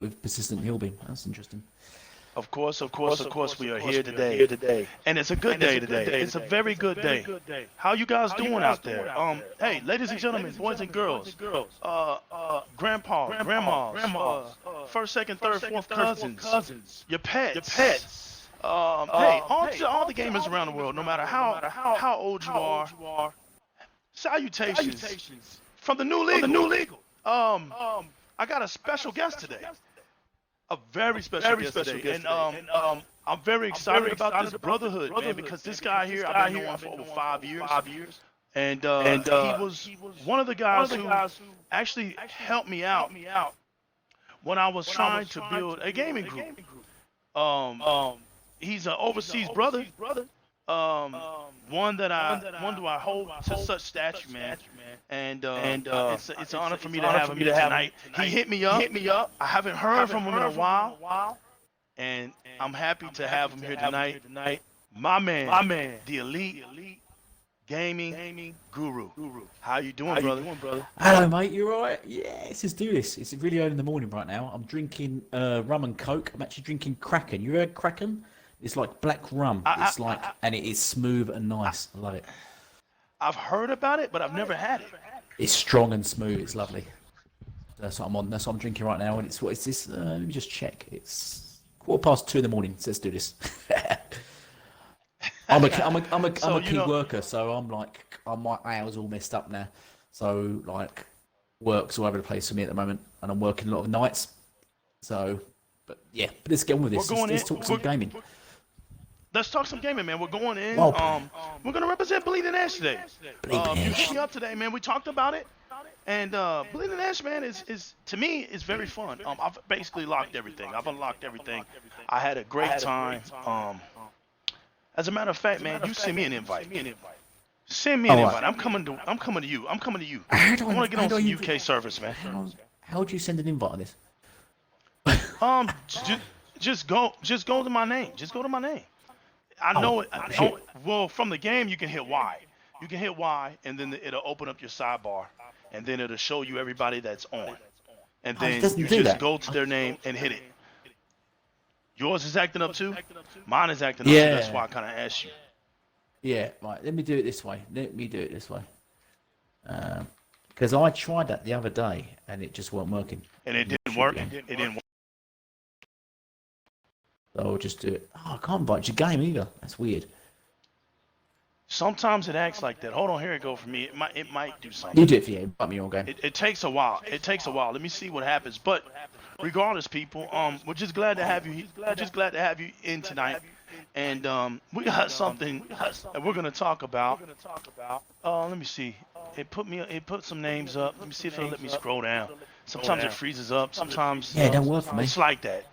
with persistent heal beam. That's interesting. Of course, we are here today. And it's a good day today. It's a very good day. How you guys doing out there? Hey, ladies and gentlemen, boys and girls, grandpa, grandmas, first, second, third, fourth cousins, your pets. Hey, all the gamers around the world, no matter how old you are, salutations from the new legal. I got a special guest today. A very special guest today, and I'm very excited about this brotherhood, man, because this guy here I've been knowing for over 5 years, and he was one of the guys who actually helped me out when I was trying to build a gaming group. He's an overseas brother, one do I hold to such stature, man. And it's an honor for me to have him here tonight. He hit me up. I haven't heard from him in a while, and I'm happy to have him here tonight. My man, the elite gaming guru. How you doing, brother? Hello, mate. You alright? Yeah, let's just do this. It's really early in the morning right now. I'm drinking rum and coke. I'm actually drinking Kraken. You heard Kraken? It's like black rum. And it is smooth and nice. I love it. I've heard about it, but I've never had it. It's strong and smooth. It's lovely. That's what I'm on. That's what I'm drinking right now. And it's what is this? Let me just check. It's 2:15 in the morning. So let's do this. I'm a key worker, so my hours all messed up now. So like, work's all over the place for me at the moment, and I'm working a lot of nights. So, but let's get on with this. Let's talk some gaming. Let's talk some gaming, man. We're going in. We're gonna represent Bleeding Edge today. You hit me up today, man. We talked about it, and Bleeding Edge, man, is to me is very fun. I've basically locked everything. I've unlocked everything. I had a great time. As a matter of fact, man, you send me an invite. Send me an invite. I'm coming to you. I want to get on some UK service, man. How do you send an invite on this? Just go to my name. Just go to my name. I know it. Well, from the game, you can hit Y. You can hit Y, and then it'll open up your sidebar, and then it'll show you everybody that's on. And then you just go to their name and hit it. Yours is acting up too? Mine is acting up too. That's why I kind of asked you. Yeah, right. Let me do it this way. Because I tried that the other day, and it just wasn't working. And it didn't work? It didn't work. So I'll just do it. Oh, I can't invite your game either. That's weird. Sometimes it acts like that. Hold on, here it go for me. It might do something. You do it for you. Invite me on game. It takes a while. Let me see what happens. But regardless, people, we're just glad to have you. We're just glad to have you in tonight. And we got something that we're gonna talk about. Let me see. It put some names up. Let me see if it'll let me scroll down. Sometimes it freezes up. Sometimes it don't work for me. It's like that.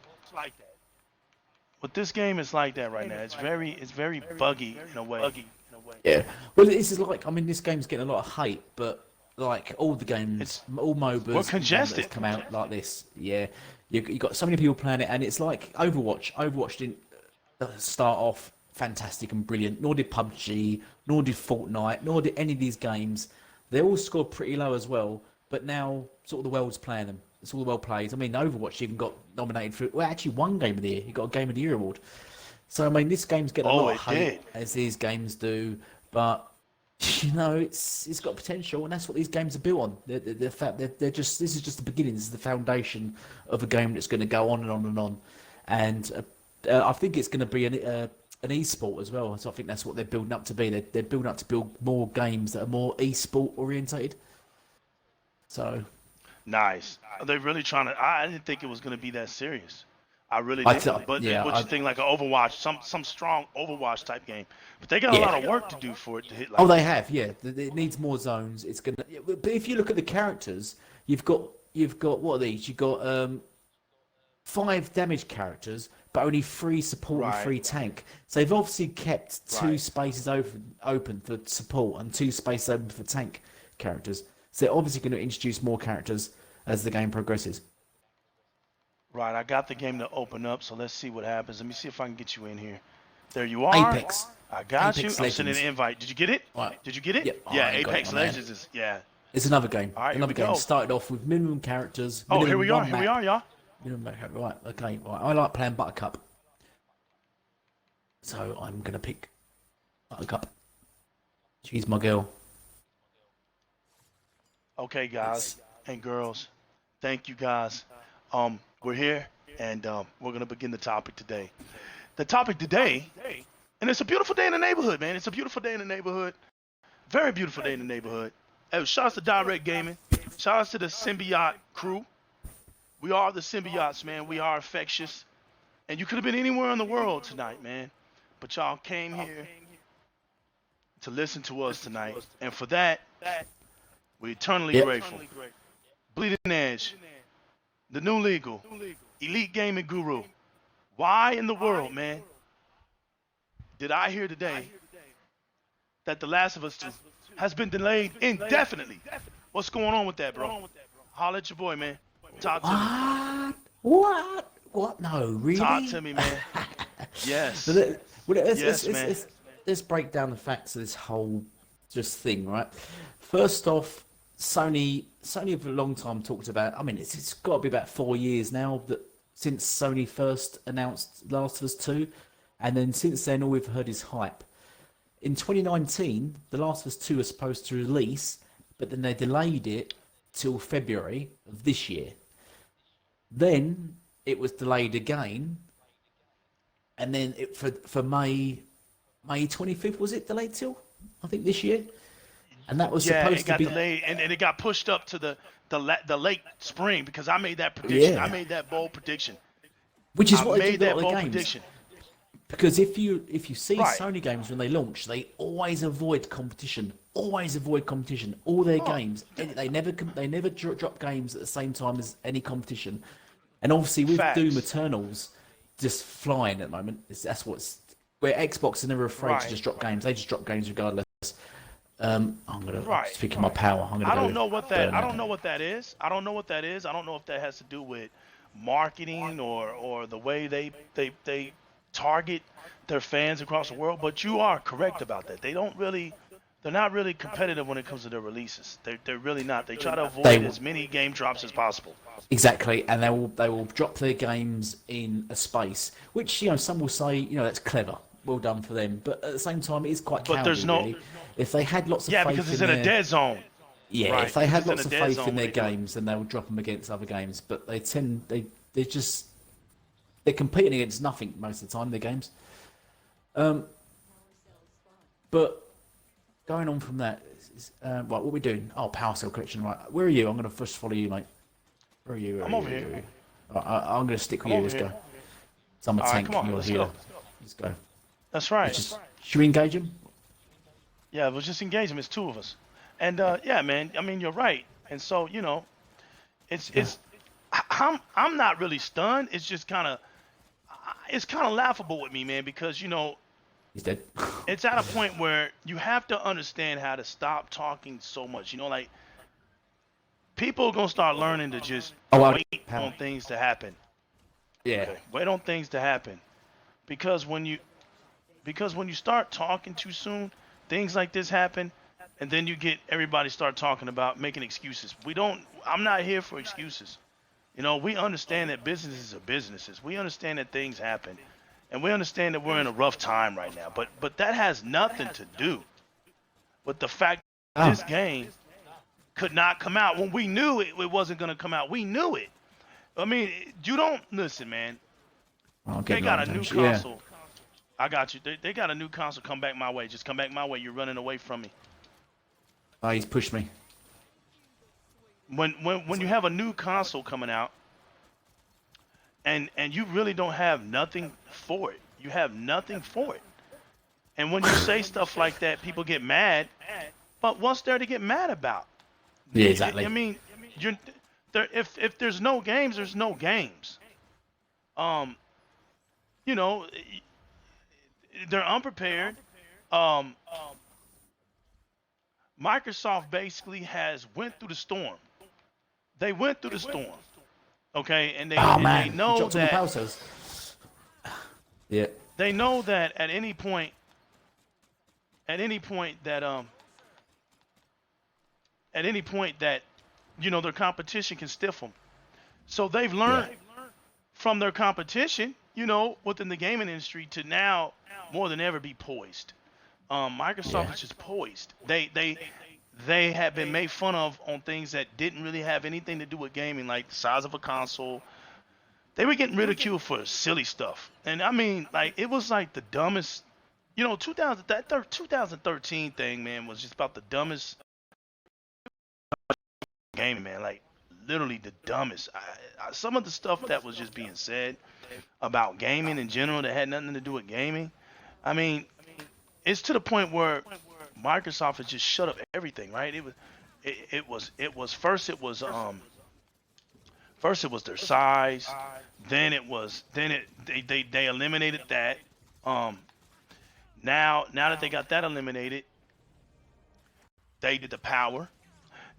But this game is like that right now. It's very buggy in a way. Yeah. Well, this is like, this game's getting a lot of hate, but like all the games, all MOBAs, we're congested. Come out like this. Yeah. You got so many people playing it, and it's like Overwatch. Overwatch didn't start off fantastic and brilliant, nor did PUBG, nor did Fortnite, nor did any of these games. They all scored pretty low as well, but now sort of the world's playing them. It's all well played. Overwatch even got nominated for, well, actually won Game of the Year. He got a Game of the Year award. So, this game's getting a lot of hate, as these games do, but, it's got potential, and that's what these games are built on. The fact that this is just the beginning. This is the foundation of a game that's going to go on and on and on. And I think it's going to be an e-sport as well. So I think that's what they're building up to be. They're building up to build more games that are more e-sport orientated. So... Nice. Are they really trying to? I didn't think it was going to be that serious. I really didn't. But what you think, like an Overwatch, some strong Overwatch type game? But they got a lot of work to do for it to hit. They have. Yeah, it needs more zones. It's gonna. But if you look at the characters, you've got what are these? You've got 5 damage characters, but only 3 support and 3 tank. So they've obviously kept 2 spaces open for support and 2 spaces open for tank characters. So they're obviously going to introduce more characters as the game progresses. Right, I got the game to open up, so let's see what happens. Let me see if I can get you in here. There you are. Apex. I got Apex you. I'm sending an invite. Did you get it? Right. Did you get it? Yep. Yeah, Apex Legends is, It's another game. All right, another game. Started off with minimum characters. Here we are, y'all. Right, okay, right. I like playing Buttercup. So I'm going to pick Buttercup. She's my girl. Okay, guys and girls, thank you guys. We're here and we're gonna begin the topic today. The topic today, and it's a beautiful day in the neighborhood, man. It's a beautiful day in the neighborhood. Very beautiful day in the neighborhood. Hey, shouts to Di-RREC Gaming. Shouts to the Symbiote crew. We are the Symbiotes, man. We are infectious. And you could have been anywhere in the world tonight, man. But y'all came here to listen to us tonight. And for that, we're eternally grateful. Bleeding Edge, the new legal, elite gaming guru. Why in the world, man, did I hear today that The Last of Us 2 has been delayed indefinitely? What's going on with that, bro? Holla at your boy, man. Talk to me. What? No, really? Talk to me, man. Yes. Let's break down the facts of this whole just thing, right? First off, Sony have a long time talked about. I mean, it's got to be about 4 years now that since Sony first announced Last of Us 2, and then since then all we've heard is hype. In 2019, The Last of Us 2 was supposed to release, but then they delayed it till February of this year. Then it was delayed again, and then for May 25th, was it delayed till? I think this year. And that was supposed to be delayed, and it got pushed up to the late spring because I made that prediction. Yeah. I made that bold prediction. Which is I what they made do that with a lot bold of games. prediction. Because if you see Right. Sony games when they launch, they always avoid competition. Always avoid competition. All their games, they never drop games at the same time as any competition. And obviously with Facts. Doom Eternals just flying at the moment, that's what's where Xbox are never afraid Right. to just drop games. They just drop games regardless. I'm gonna Right. speak of my power. I don't know what that. I don't know what that is. I don't know what that is. I don't know if that has to do with marketing or the way they target their fans across the world. But you are correct about that. They're not really competitive when it comes to their releases. They're really not. They try to avoid as many game drops as possible. Exactly, and they will drop their games in a space, which some will say that's clever, well done for them. But at the same time, it is quite cowardly. But there's no. Really. If they had lots of Yeah, faith because it's in in a dead zone. Yeah, Right, if they had because lots it's of in a dead faith zone in their when they do it. games, then they will drop them against other games. But they're competing against nothing most of the time. Their games. But going on from that, right, what are we doing? Oh, Power Cell Collection, right. Where are you? I'm going to first follow you, mate. Where are you? I'm over here. I'm going to stick with you. Let's go. So I'm a All right, tank. come on, You're let's here. go. Let's go. That's right. Should we engage him? Yeah, it was just engagement. It's two of us. And yeah, man. I mean, you're right. And so it's I'm not really stunned. It's just kind of laughable with me, man, because He's dead. it's at a point where you have to understand how to stop talking so much. Like people are gonna start learning to just wait on things to happen. Yeah. Okay. Wait on things to happen, because when you start talking too soon, things like this happen, and then you get everybody start talking about making excuses. I'm not here for excuses. We understand that businesses are businesses. We understand that things happen, and we understand that we're in a rough time right now. But that has nothing to do with the fact that this game could not come out when we knew it wasn't going to come out. We knew it. I mean, you don't listen, man. They got a new console. Yeah. I got you. They got a new console. Come back my way. Just come back my way. You're running away from me. Oh, he's pushed me. When you have a new console coming out, and you really don't have nothing for it. You have nothing for it. And when you say stuff like that, people get mad. But what's there to get mad about? Yeah, exactly. I mean, if there's no games, there's no games. They're unprepared. Microsoft basically has went through the storm. They went through the storm. Okay, and they know that. Yeah. They know that at any point that their competition can stiff them. So they've learned from their competition, you know, within the gaming industry to now more than ever be poised. Microsoft Yeah. is just poised. They have been made fun of on things that didn't really have anything to do with gaming, like the size of a console. They were getting ridiculed for silly stuff, and I mean, like it was like the dumbest. You know, 2013 thing, man, was just about the dumbest gaming, man. Like literally the dumbest. Some of the stuff that was just being said about gaming in general that had nothing to do with gaming. I mean, it's to the point where Microsoft has just shut up everything, right? First it was their size, then they eliminated that. Um, now that they got that eliminated, they did the power.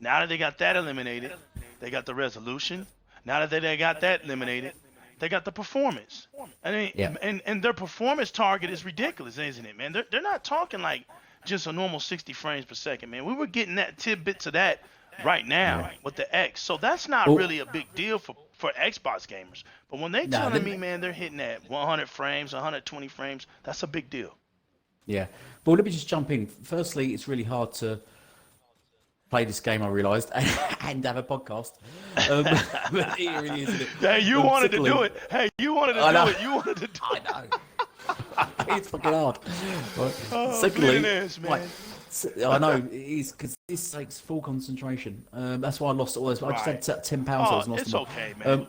Now that they got that eliminated, they got the resolution. Now that they got that eliminated, they got the performance. I mean, Yeah. and their performance target is ridiculous, isn't it, man? They're not talking like just a normal 60 frames per second, man. We were getting that tidbits of that right now Yeah. with the X. So that's not Well, really a big deal for Xbox gamers. But when they no, telling me, man, they're hitting at 100 frames, 120 frames, that's a big deal. yeah. Well, let me just jump in. Firstly, it's really hard to play this game, I realised, and have a podcast. But it really is, isn't it? Hey, you wanted to Secondly, do it. Hey, you wanted to I know. do it. You wanted to do it. I know. It's fucking hard. Right. Oh, Secondly, millionaires, man. right, I know it is because this takes full concentration. That's why I lost all those. I just had £10. I Oh, was lost it's them. okay, man.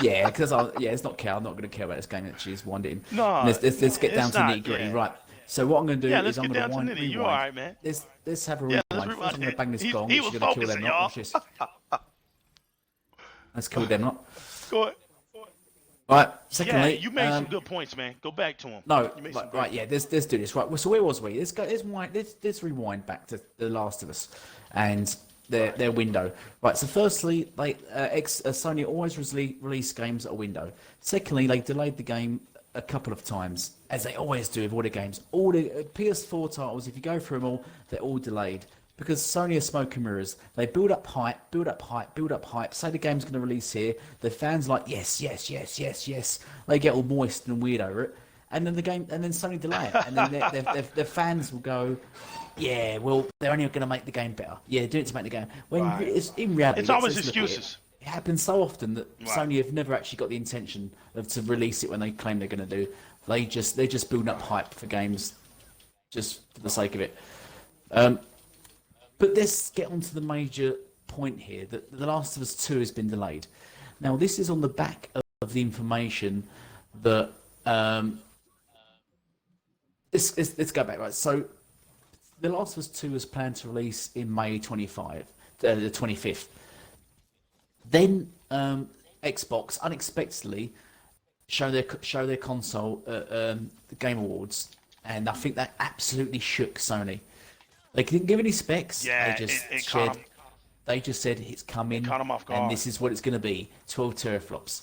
Yeah, because it's not care. I'm not going to care about this game. Actually, it's one in. No, Let's get down it's to not, nitty gritty. yeah. Right. So what I'm going to do Yeah, is let's I'm get going to down to rewind. nitty. You all right, man? Let's have a Yeah, rewind. let's First, I'm going to bang this He- gong, he which is was going to kill focusing, them lot. y'all. Watch this. Let's kill them lot. Go ahead. Right. Yeah, Secondly, you made some good points, man. Go back to him. No, You made some right, great right, yeah. Let's do this. Right. Well, so where was we? Let's rewind back to The Last of Us, and their window. Right. So firstly, Sony always release games at a window. Secondly, they delayed the game a couple of times, as they always do with all the games. All the PS4 titles, if you go through them all, they're all delayed. Because Sony are smoke and mirrors. They build up hype, build up hype, build up hype. Say the game's going to release here. The fans are like, yes, yes, yes, yes, yes. They get all moist and weird over it. And then Sony delay it. And then their fans will go, yeah, well, they're only going to make the game better. Yeah, do it to make the game. When in reality, It's always let's look at excuses. It happens so often that Sony have never actually got the intention to release it when they claim they're going to do. They're just building up hype for games just for the sake of it. But let's get on to the major point here, that The Last of Us 2 has been delayed. Now, this is on the back of the information that... let's go back, right? So, The Last of Us 2 was planned to release in May the 25th. Then Xbox unexpectedly show their console at the Game Awards, and I think that absolutely shook Sony. They didn't give any specs. Yeah, they just it caught 'em. They just said it's coming, caught 'em off guard. and this is what it's going to be: 12 teraflops.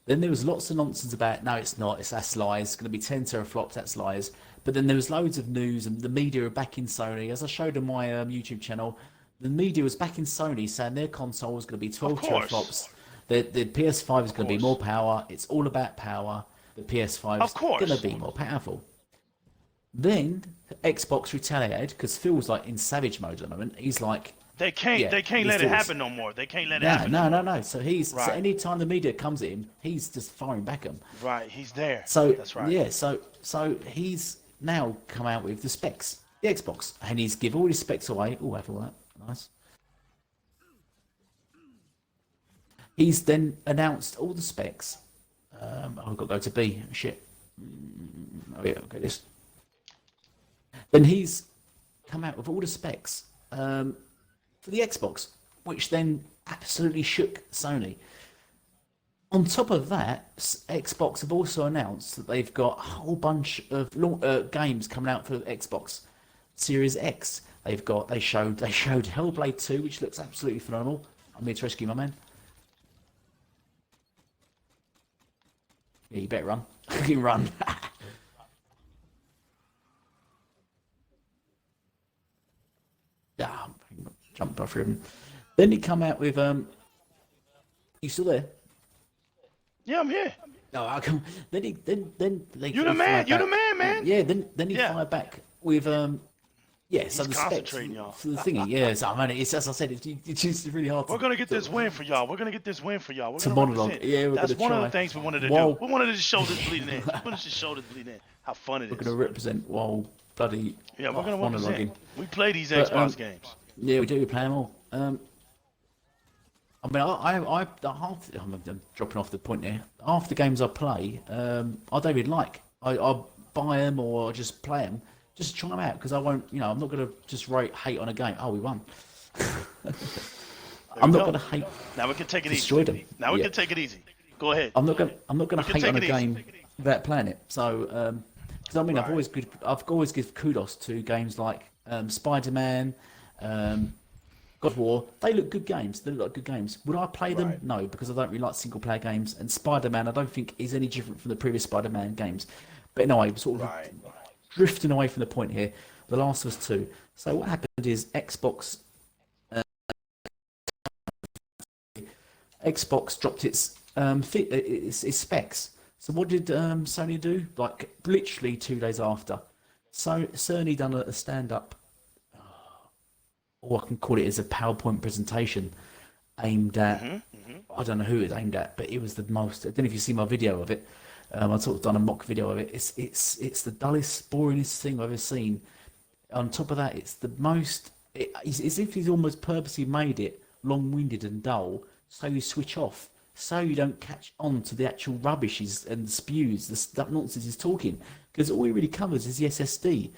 Then there was lots of nonsense about no, it's not. That's lies. It's going to be 10 teraflops. That's lies. But then there was loads of news, and the media are back in Sony. As I showed on my YouTube channel, the media was back in Sony saying their console was going to be 12 teraflops. The PS5 is going to be more power. It's all about power. The PS5 is going to be more powerful. Then Xbox retaliated because Phil's like in savage mode at the moment. He's like, They can't let it happen no more. They can't let it happen. No. So so Right. any time the media comes at him, he's just firing back at them. Right, he's there. So That's right. yeah, so he's now come out with the specs, the Xbox, and he's give all his specs away. Oh, have all that, nice. He's then announced all the specs. I've got to go to B. Shit. Oh yeah, okay, this. Then he's come out with all the specs for the Xbox, which then absolutely shook Sony. On top of that, Xbox have also announced that they've got a whole bunch of games coming out for Xbox Series X. They showed Hellblade 2, which looks absolutely phenomenal. I'm here to rescue my man. Yeah, you better run. You run. Yeah, jumped off him. Then he come out with you still there? Yeah, I'm here. No, I can, then they You the man. You the man, man. Yeah, then he fired back with yeah, so He's the specs concentrating, y'all. for the thingy. Yeah, so man, it's as I said, it's just really hard. We're gonna get this win for y'all. We're gonna get this win for y'all. We're gonna monologue. represent. Yeah, we're That's gonna one of try. the things we wanted to While- do. We wanted to show this bleeding in. We wanted to show this bleeding in. How fun it is. We're going to represent while bloody. Yeah, we're gonna monologuing. represent. We play these But, Xbox games. Yeah, we do. We play them all. I mean, I'm dropping off the point here. Half the games I play, I don't even like. I buy them or I just play them, just to try them out because I won't. You know, I'm not going to just hate on a game. Oh, we won. I'm not going to hate. Now we can take it destroy easy. them. Now we Yeah. can take it easy. Go ahead. I'm not going to can hate on a take it easy. game without playing it. So, because I mean, I've always give kudos to games like Spider-Man, God of War. They look good games. They look like good games. Would I play them? Right. No, because I don't really like single-player games. And Spider-Man, I don't think is any different from the previous Spider-Man games. But anyway, sort of drifting away from the point here. The Last of Us 2. So what happened is Xbox dropped its specs. So what did Sony do? Like literally 2 days after, so Sony done a stand-up, or I can call it as a PowerPoint presentation, aimed at I don't know who it was aimed at, but it was the most. I don't know if you see my video of it. I sort of done a mock video of it. It's the dullest, boringest thing I've ever seen. On top of that, it's the most. It's as if he's almost purposely made it long-winded and dull, so you switch off, so you don't catch on to the actual rubbish and spews, that nonsense he's talking, because all he really covers is the SSD,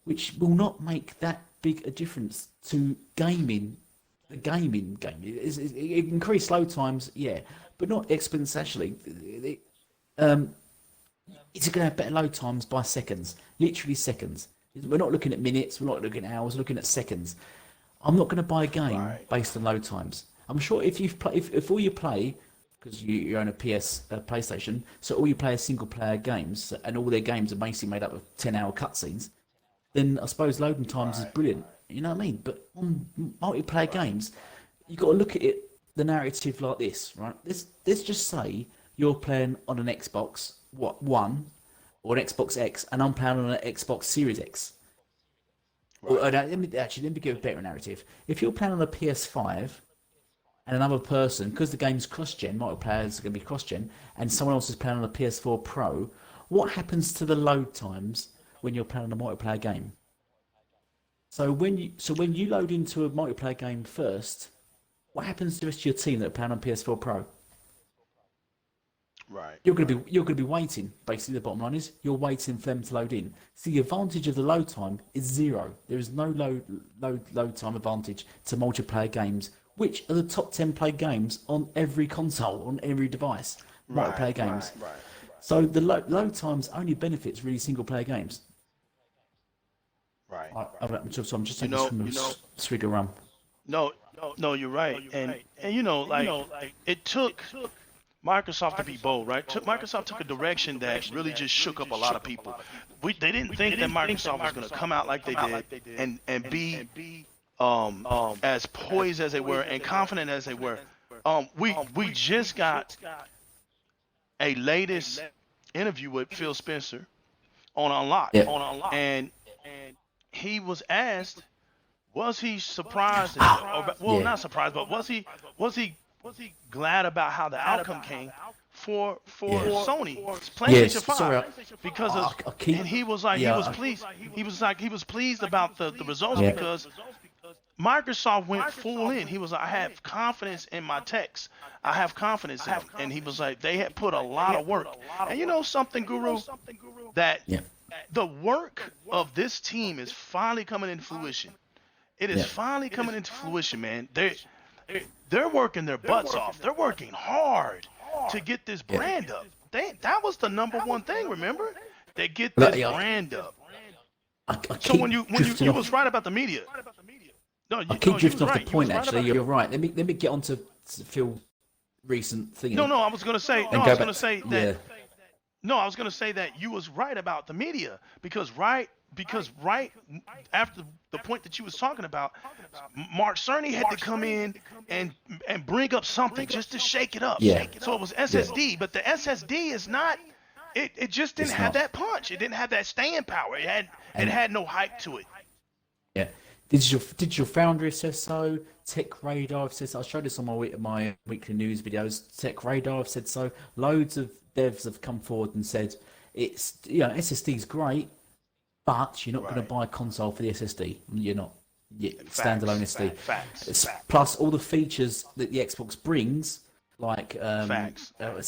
which will not make that big a difference to gaming. The gaming game, it increased load times, yeah, but not exponentially. It's going to have better load times by seconds, literally seconds. We're not looking at minutes, we're not looking at hours, we're looking at seconds. I'm not going to buy a game based on load times. I'm sure if all you play, because you own a PlayStation, so all you play are single player games, and all their games are basically made up of 10-hour cutscenes, then I suppose loading times is brilliant. You know what I mean? But on multiplayer games, you've got to look at it, the narrative like this, right? Let's just say you're playing on an Xbox One or an Xbox X, and I'm playing on an Xbox Series X. Or, let me give a better narrative. If you're playing on a PS5 and another person, because the game's cross-gen, multiplayer is going to be cross-gen, and someone else is playing on a PS4 Pro, what happens to the load times when you're playing on a multiplayer game? So when you load into a multiplayer game first, what happens to the rest of your team that are playing on PS4 Pro? Right. You're gonna be waiting. Basically, the bottom line is you're waiting for them to load in. So the advantage of the load time is zero. There is no load time advantage to multiplayer games, which are the top 10 played games on every console, on every device. Multiplayer games. Right. So the load times only benefits really single player games. Right. I'm just taking this from a swig of rum. No, you're right. And it took Microsoft to be bold, right? Microsoft took a direction that really just shook up a lot of people. They didn't think that Microsoft was going to come out like they did and be as poised as they were and confident as they were. We just got a latest interview with Phil Spencer on Unlocked, and he was asked, was he surprised? Not surprised, but was he glad about how the outcome came for Sony PlayStation 5? Because and he was like, he was pleased. He was pleased about the results because Microsoft went full in. He was like, I have confidence in my techs. I have confidence in them. And he was like, they had put a lot of work. And you know something, Guru? That the work of this team is finally coming into fruition. It is finally coming into fruition, man. They're working their butts off. They're working hard to get this brand up. That was the number one thing, remember? They get this brand up. So when you was right about the media. No, I keep drifting off the point. Actually, you're right. Let me get on to Phil recent thing. No, I was gonna say. No, I was gonna say that. No, I was gonna say that you was right about the media because right because right after the point that you was talking about, Mark Cerny had to come in and bring up something just to shake it up. Yeah. So it was SSD, but the SSD is not. It just didn't It's have not. that punch. It didn't have that staying power. It had no hype to it. Yeah. Digital Foundry says so. Tech Radar says so. I showed this on my weekly news videos. Tech Radar have said so. Loads of devs have come forward and said it's SSD is great, but you're not going to buy a console for the SSD. You're not. Standalone SSD. Facts. Plus all the features that the Xbox brings, like Facts. ALLA,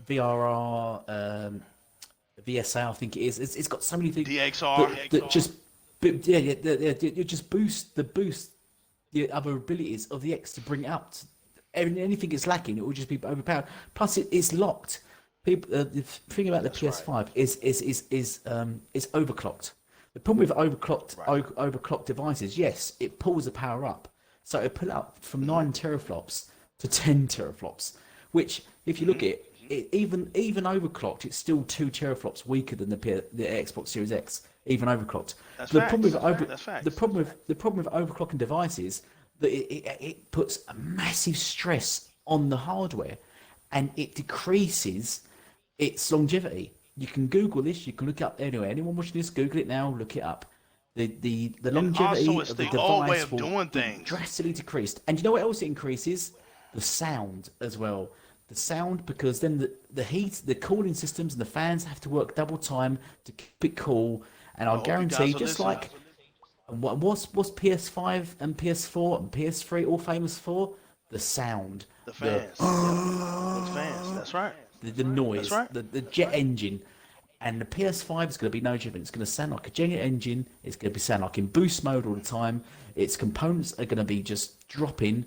VRR, VSA, I think it is. It's got so many things DXR. that just you just boost the other abilities of the X to bring it up. Anything it's lacking, it will just be overpowered. Plus, it's locked. People, the thing about the PS5 is overclocked. The problem with overclocked devices, yes, it pulls the power up. So it put up from 9 teraflops to 10 teraflops, which, if you look at it, even overclocked, it's still 2 teraflops weaker than the Xbox Series X, even overclocked. The problem with overclocking devices, that it puts a massive stress on the hardware, and it decreases its longevity. You can Google this. You can look up anywhere. Anyone watching this, Google it now. Look it up. The longevity also, of the old way device of will doing be things. drastically decreased. And you know what else it increases? The sound as well. The sound, because then the heat, the cooling systems, and the fans have to work double time to keep it cool. And I'll guarantee, just like what's PS5 and PS4 and PS3 all famous for? The sound. The fans. The fans. That's right. The noise, That's right. the jet engine, and the PS5 is going to be no different. It's going to sound like a jet engine. It's going to be sound like in boost mode all the time. Its components are going to be just dropping,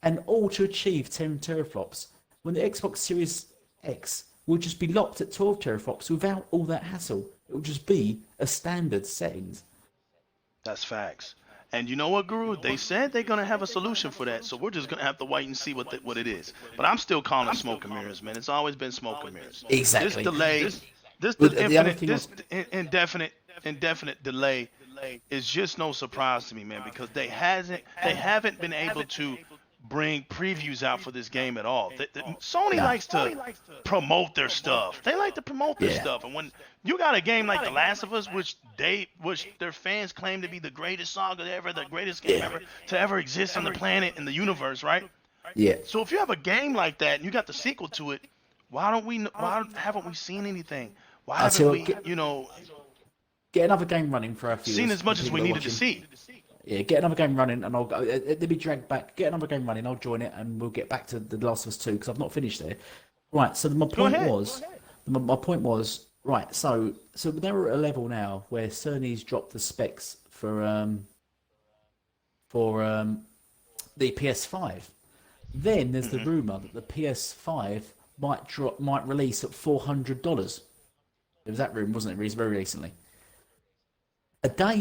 and all to achieve 10 teraflops. When the Xbox Series X will just be locked at 12 teraflops without all that hassle. It will just be a standard settings. That's facts. And you know what, Guru? They said they're gonna have a solution for that, so we're just gonna have to wait and see what it is. But I'm still calling it smoke and mirrors, man. It's always been smoke and mirrors. Exactly. This indefinite delay is just no surprise to me, man, because they haven't been able to bring previews out for this game at all. Sony likes to promote their stuff. They like to promote their stuff, and when you got a game like The Last of Us, which their fans claim to be the greatest saga ever, the greatest game ever to ever exist on the planet in the universe, right? Yeah. So if you have a game like that and you got the sequel to it, why haven't we seen anything? Why haven't we, get another game running for a few. Seen as much as we needed to see? Yeah, get another game running, and I'll go. They'll be dragged back. Get another game running. I'll join it, and we'll get back to The Last of Us 2 because I've not finished there. Right. So my point was right. So they're at a level now where Sony's dropped the specs for the PS5. Then there's the rumor that the PS5 might release at $400. There was that rumor, wasn't it? Very recently. A day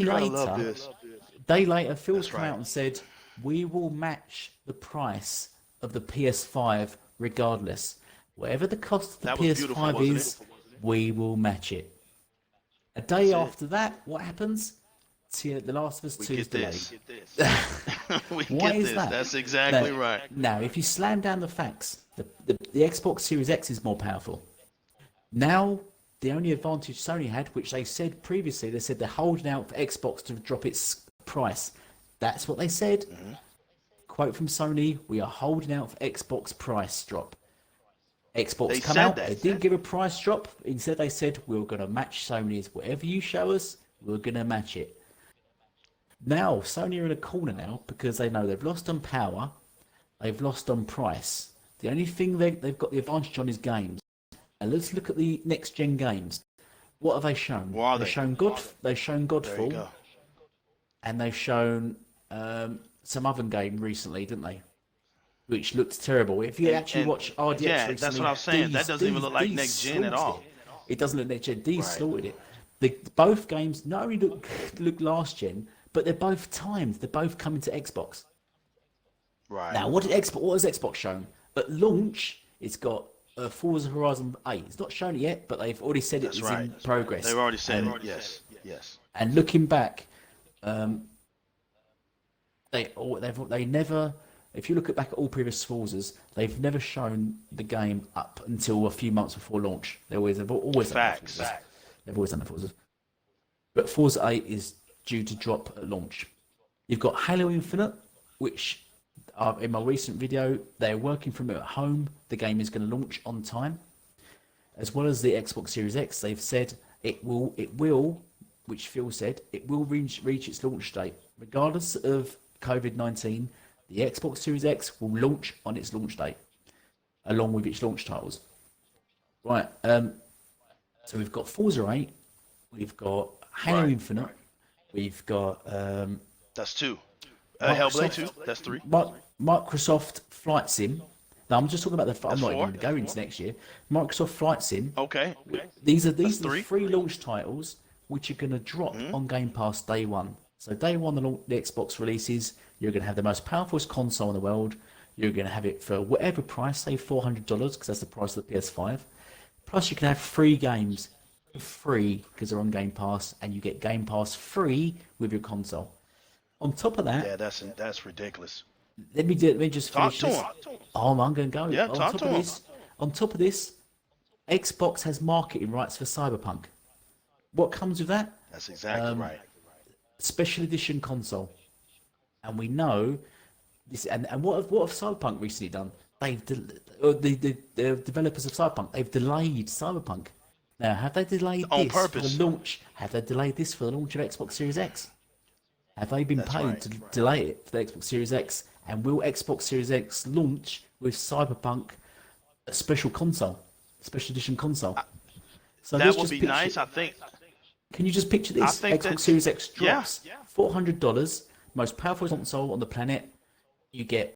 later, Phil's come out and said, we will match the price of the PS5 regardless. Whatever the cost of the PS5 is, we will match it. A day after that, what happens? The Last of Us 2 is delayed. Why is that? That's exactly right. Now, if you slam down the facts, the Xbox Series X is more powerful. Now, the only advantage Sony had, which they said previously, they said they're holding out for Xbox to drop its price. That's what they said. Quote from Sony, we are holding out for Xbox price drop. Xbox come out, they didn't give a price drop. Instead, they said, we're going to match Sony's. Whatever you show us, we're going to match it. Now, Sony are in a corner now because they know they've lost on power, they've lost on price. The only thing they've got the advantage on is games. And let's look at the next-gen games. What have they shown? They've shown Godfall, and they've shown some other game recently, didn't they? Which looked terrible. If you actually watch RDX recently, that's what I was saying. That doesn't even look like next gen at all. It doesn't look next gen. Slaughtered it. Both games not only look last gen, but they're both timed. They're both coming to Xbox. Right. Now, what has Xbox shown? At launch, it's got Forza Horizon 8. It's not shown it yet, but they've already said it is in progress. They've already said it. Yes, yes. And looking back, they never. If you look back at all previous Forzas, they've never shown the game up until a few months before launch. They've always done Facts. They've always done the Forzas. But Forza 8 is due to drop at launch. You've got Halo Infinite, which in my recent video, they're working from it at home. The game is going to launch on time. As well as the Xbox Series X, they've said it will, which Phil said, it will reach its launch date. Regardless of COVID-19, the Xbox Series X will launch on its launch date, along with its launch titles. Right, so we've got Forza 8, we've got Halo Infinite, we've got... that's 2. Hellblade 2, that's 3. Microsoft Flight Sim. Now I'm just talking about I'm not even 4. going to go into next year. Microsoft Flight Sim. Okay. These are the 3 launch titles which are going to drop on Game Pass day one. So day one, the Xbox releases, you're going to have the most powerful console in the world. You're going to have it for whatever price, say $400, because that's the price of the PS5. Plus, you can have 3 games free because they're on Game Pass, and you get Game Pass free with your console. On top of that, yeah, that's ridiculous. Let me just finish this. Oh, I'm going to go. Yeah, on top of this, Xbox has marketing rights for Cyberpunk. What comes with that? That's exactly right. Special edition console, and we know this. And what have Cyberpunk recently done? The developers of Cyberpunk, they've delayed Cyberpunk. Now, have they delayed on this purpose for the launch? Have they delayed this for the launch of Xbox Series X? Have they been paid to delay it for the Xbox Series X? And will Xbox Series X launch with Cyberpunk, a special edition console? So that would be nice, I think. Can you just picture this? Xbox Series X drops $400, most powerful console on the planet. You get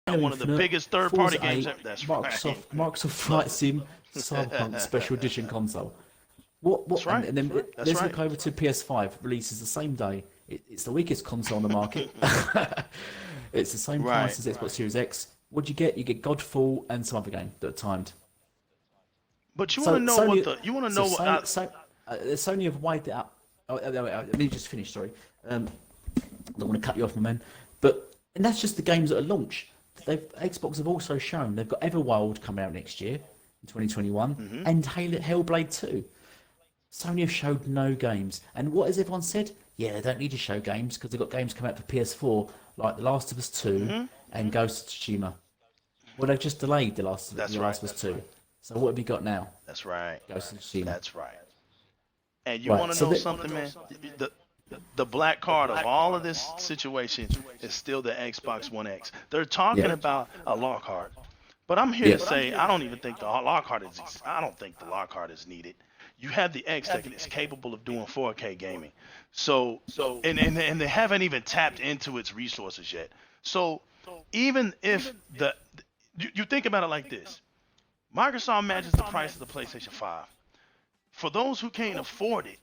one of the biggest third-party games. That's Microsoft Flight Sim, Cyberpunk special edition console. What? That's right. And then let's look over to PS5. Releases the same day. It's the weakest console on the market. It's the same price as Xbox Series X. What do you get? You get Godfall and some other game that are timed. But you want to know Sony have wiped it up. Let me just finish. Sorry, I don't want to cut you off, my man. And that's just the games that are launched. Xbox have also shown they've got Everwild coming out next year in 2021, and Hellblade 2. Sony have showed no games, and what has everyone said? Yeah, they don't need to show games because they've got games coming out for PS4 like The Last of Us 2 and Ghost of Tsushima. Well, they've just delayed The Last of Us 2. So what have you got now? That's right. Ghost of Tsushima. That's right. And you want to know something, man? The black card of all of this situation is still the Xbox One X. They're talking about a law card, but I'm here to say I don't even think the law card is. I don't think the law card is needed. You have the X that is capable of doing 4K gaming. So and they haven't even tapped into its resources yet. So even if you think about it like this, Microsoft matches the price of the PlayStation 5. For those who can't afford it,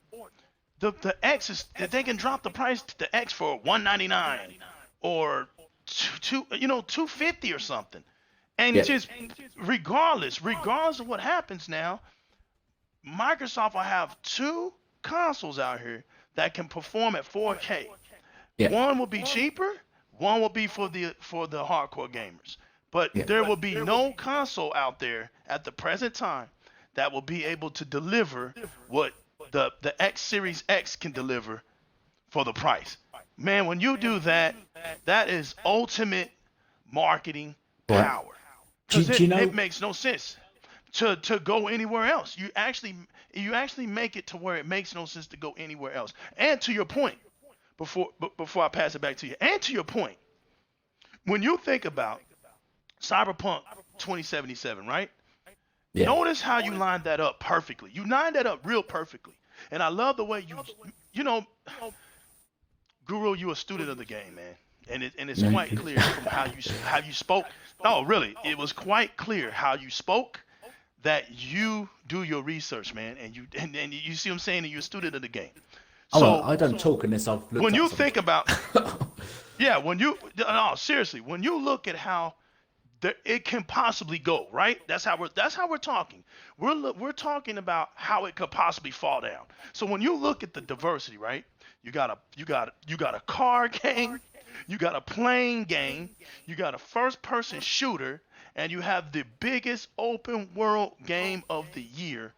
the X is, they can drop the price to the X for $199 or $250 or something. And just regardless of what happens now, Microsoft will have 2 consoles out here that can perform at 4K. One will be cheaper, one will be for the hardcore gamers. But there will be no console out there at the present time that will be able to deliver what the X Series X can deliver for the price. Man, when you do that, that is ultimate marketing power. Because it makes no sense to go anywhere else. You actually make it to where it makes no sense to go anywhere else. And to your point, before I pass it back to you, and to your point, when you think about Cyberpunk 2077, right? Yeah. Notice how you lined that up perfectly. You lined that up real perfectly. And I love the way Guru, you're a student of the game, man. And it's quite clear from how you spoke. No, really, it was quite clear how you spoke that you do your research, man. And you see what I'm saying? And you're a student of the game. So I don't talk unless I've looked when at you something. think about, seriously, when you look at how it can possibly go, right? That's how we're talking. We're talking about how it could possibly fall down. So when you look at the diversity, right? You got a car game, you got a plane game, you got a first person shooter, and you have the biggest open world game of the year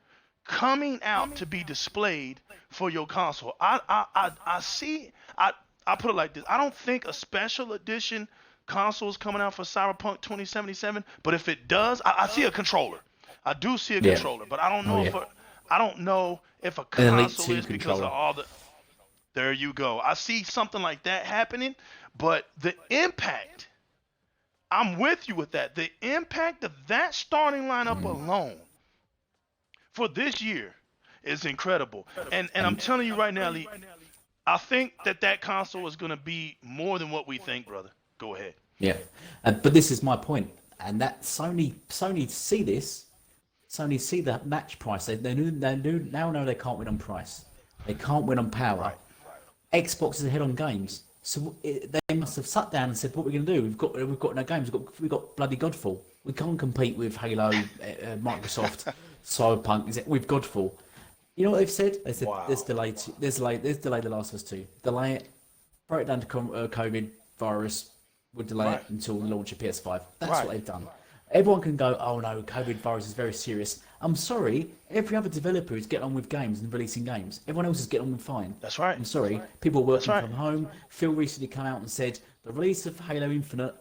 coming out to be displayed for your console. I see. I put it like this. I don't think a special edition console is coming out for Cyberpunk 2077, but if it does, I see a controller. I do see a controller, but I don't know if a An Elite console 2 is because of controller. all the. There you go. I see something like that happening, but the impact. I'm with you with that. The impact of that starting lineup alone for this year is incredible. And I'm telling you right now, Lee, I think that console is going to be more than what we think, brother. Go ahead. Yeah, but this is my point, and that Sony see this. Sony see the match price. Now know they can't win on price. They can't win on power. Right. Xbox is ahead on games, so they must have sat down and said, "What we're going to do? We've got no games. We've got bloody Godfall. We can't compete with Halo, Microsoft, Cyberpunk. We've Godfall." You know what they've said? They said, Wow. "Let's delay The Last of Us 2. Delay it. Throw it down to COVID virus. We'll delay it until the launch of PS5." That's Right. what they've done. Everyone can go, "Oh no, COVID virus is very serious." I'm sorry, every other developer is getting on with games and releasing games. Everyone else is getting on with fine. That's right. I'm sorry, people are working right. from home. Phil recently came out and said the release of Halo Infinite,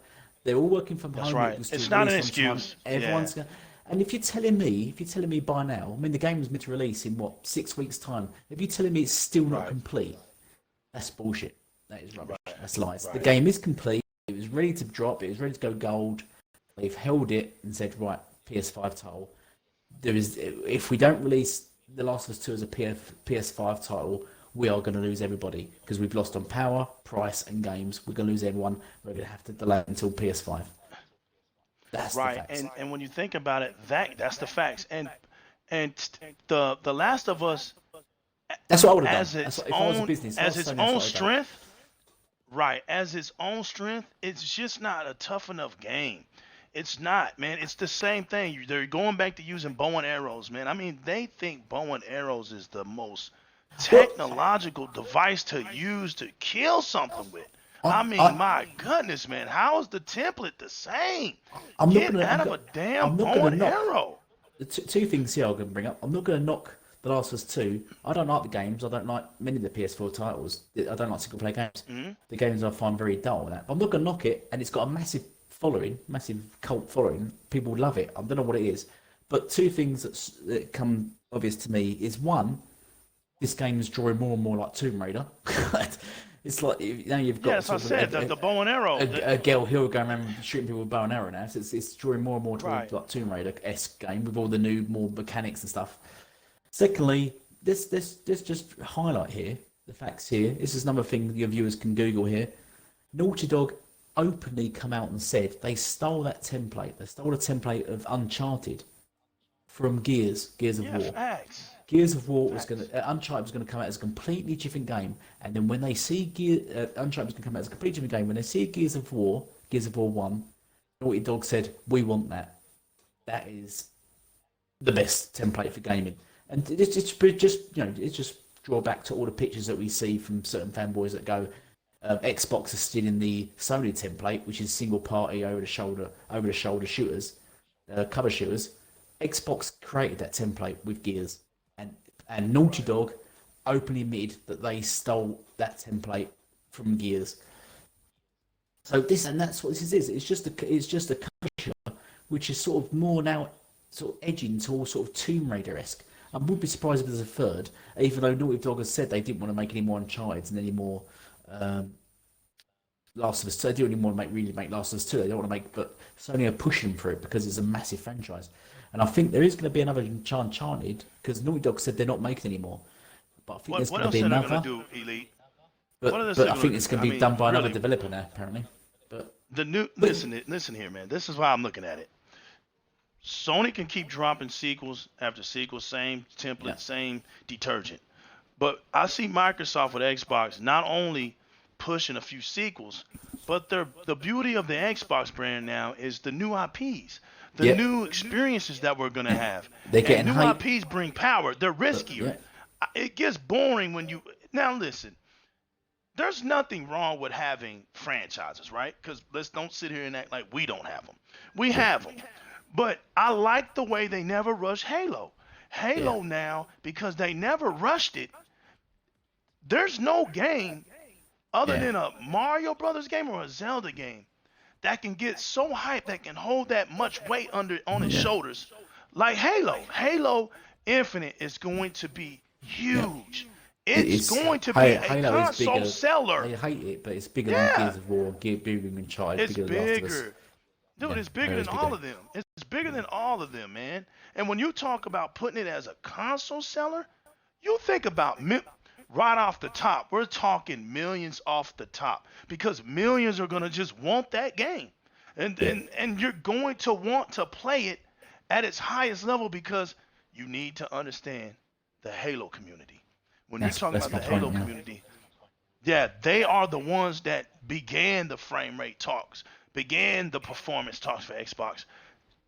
they're all working from home. right. It was It's still not an released on time. excuse. Everyone's going. And if you're telling me by now, I mean, the game was meant to release in what 6 weeks' time. If you're telling me it's still not complete, that's bullshit. That is rubbish. That's lies. The game is complete. It was ready to drop. It was ready to go gold. They've held it and said, right, PS5 title. If we don't release The Last of Us 2 as a PS5 title, we are going to lose everybody because we've lost on power, price, and games. We're going to lose everyone. We're going to have to delay it until PS5. That's Right. the facts. And when you think about it, that's the facts. And the Last of Us That's what I would have as done. its If I was a own business, as its Sony, that's what own I'd done. strength, right? As its own strength, it's just not a tough enough game. It's not, man. It's the same thing. They're going back to using bow and arrows, man. I mean, they think bow and arrows is the most technological device to use to kill something with. I mean, my goodness, man. How is the template the same? I'm not Get gonna- out I'm of a go- damn I'm not bow gonna and knock- arrow. The two things here I'm going to bring up. I'm not going to knock The Last of Us 2. I don't like the games. I don't like many of the PS4 titles. I don't like single player games. The games I find very dull. And that. I'm not going to knock it, and it's got a massive following, massive cult following. People love it. I don't know what it is. But two things that come obvious to me is one, this game is drawing more and more like Tomb Raider. It's like you've got Yes, I said the bow and arrow. a girl who going around shooting people with bow and arrow now. So it's drawing more and more towards Right. like Tomb Raider-esque game with all the new more mechanics and stuff. Secondly, this just highlight here the facts here. This is another thing your viewers can Google here. Naughty Dog openly come out and said they stole that template. They stole a template of Uncharted from Gears of Yeah, War. facts. Gears of War was Uncharted was going to come out as a completely different game, and then when they see Uncharted was going to come out as a completely different game, when they see Gears of War 1, Naughty Dog said, "We want that. That is the best template for gaming." And it's just draw back to all the pictures that we see from certain fanboys that go, Xbox is still in the Sony template, which is single party over the shoulder shooters, cover shooters. Xbox created that template with Gears, and Naughty Dog openly admitted that they stole that template from Gears. So that's what this is. It's just a cover shooter, which is sort of more now sort of edging towards sort of Tomb Raider-esque. I would be surprised if there's a third, even though Naughty Dog has said they didn't want to make any more Uncharted and any more Last of Us 2. They didn't want to make Last of Us 2. They don't want to make, but Sony are pushing for it because it's a massive franchise. And I think there is going to be another Uncharted because Naughty Dog said they're not making any more. But I think there's going to be another. What else are they going to do, Elite? But I think it's going to be done by another developer now, apparently. But listen here, man. This is why I'm looking at it. Sony can keep dropping sequels after sequels, same template, same detergent. But I see Microsoft with Xbox not only pushing a few sequels, But the beauty of the Xbox brand now is the new IPs, the Yeah. new experiences that we're gonna have. They're And getting new hype. IPs bring power. They're riskier. Yeah. It gets boring when you now listen. There's nothing wrong with having franchises, right? Because let's don't sit here and act like we don't have them. We Yeah. have them. But I like the way they never rush Halo. Yeah. Halo now, because they never rushed it, there's no game other Yeah. than a Mario Brothers game or a Zelda game that can get so hyped, that can hold that much weight on its Yeah. shoulders like Halo. Halo Infinite is going to be Yeah. huge. It's going to be a Halo is console bigger. seller. They hate it, but it's bigger than Yeah, Gears of War, bigger than Charge, it's bigger than Last of Us. bigger. Dude, Yeah, it's bigger Halo's than all bigger. of them. It's bigger than all of them, man. And when you talk about putting it as a console seller, you think about right off the top, we're talking millions off the top, because millions are going to just want that game. And, Yeah. and you're going to want to play it at its highest level, because you need to understand the Halo community. When you're talking That's about my the Halo point. Yeah. community, yeah, they are the ones that began the frame rate talks, began the performance talks for Xbox.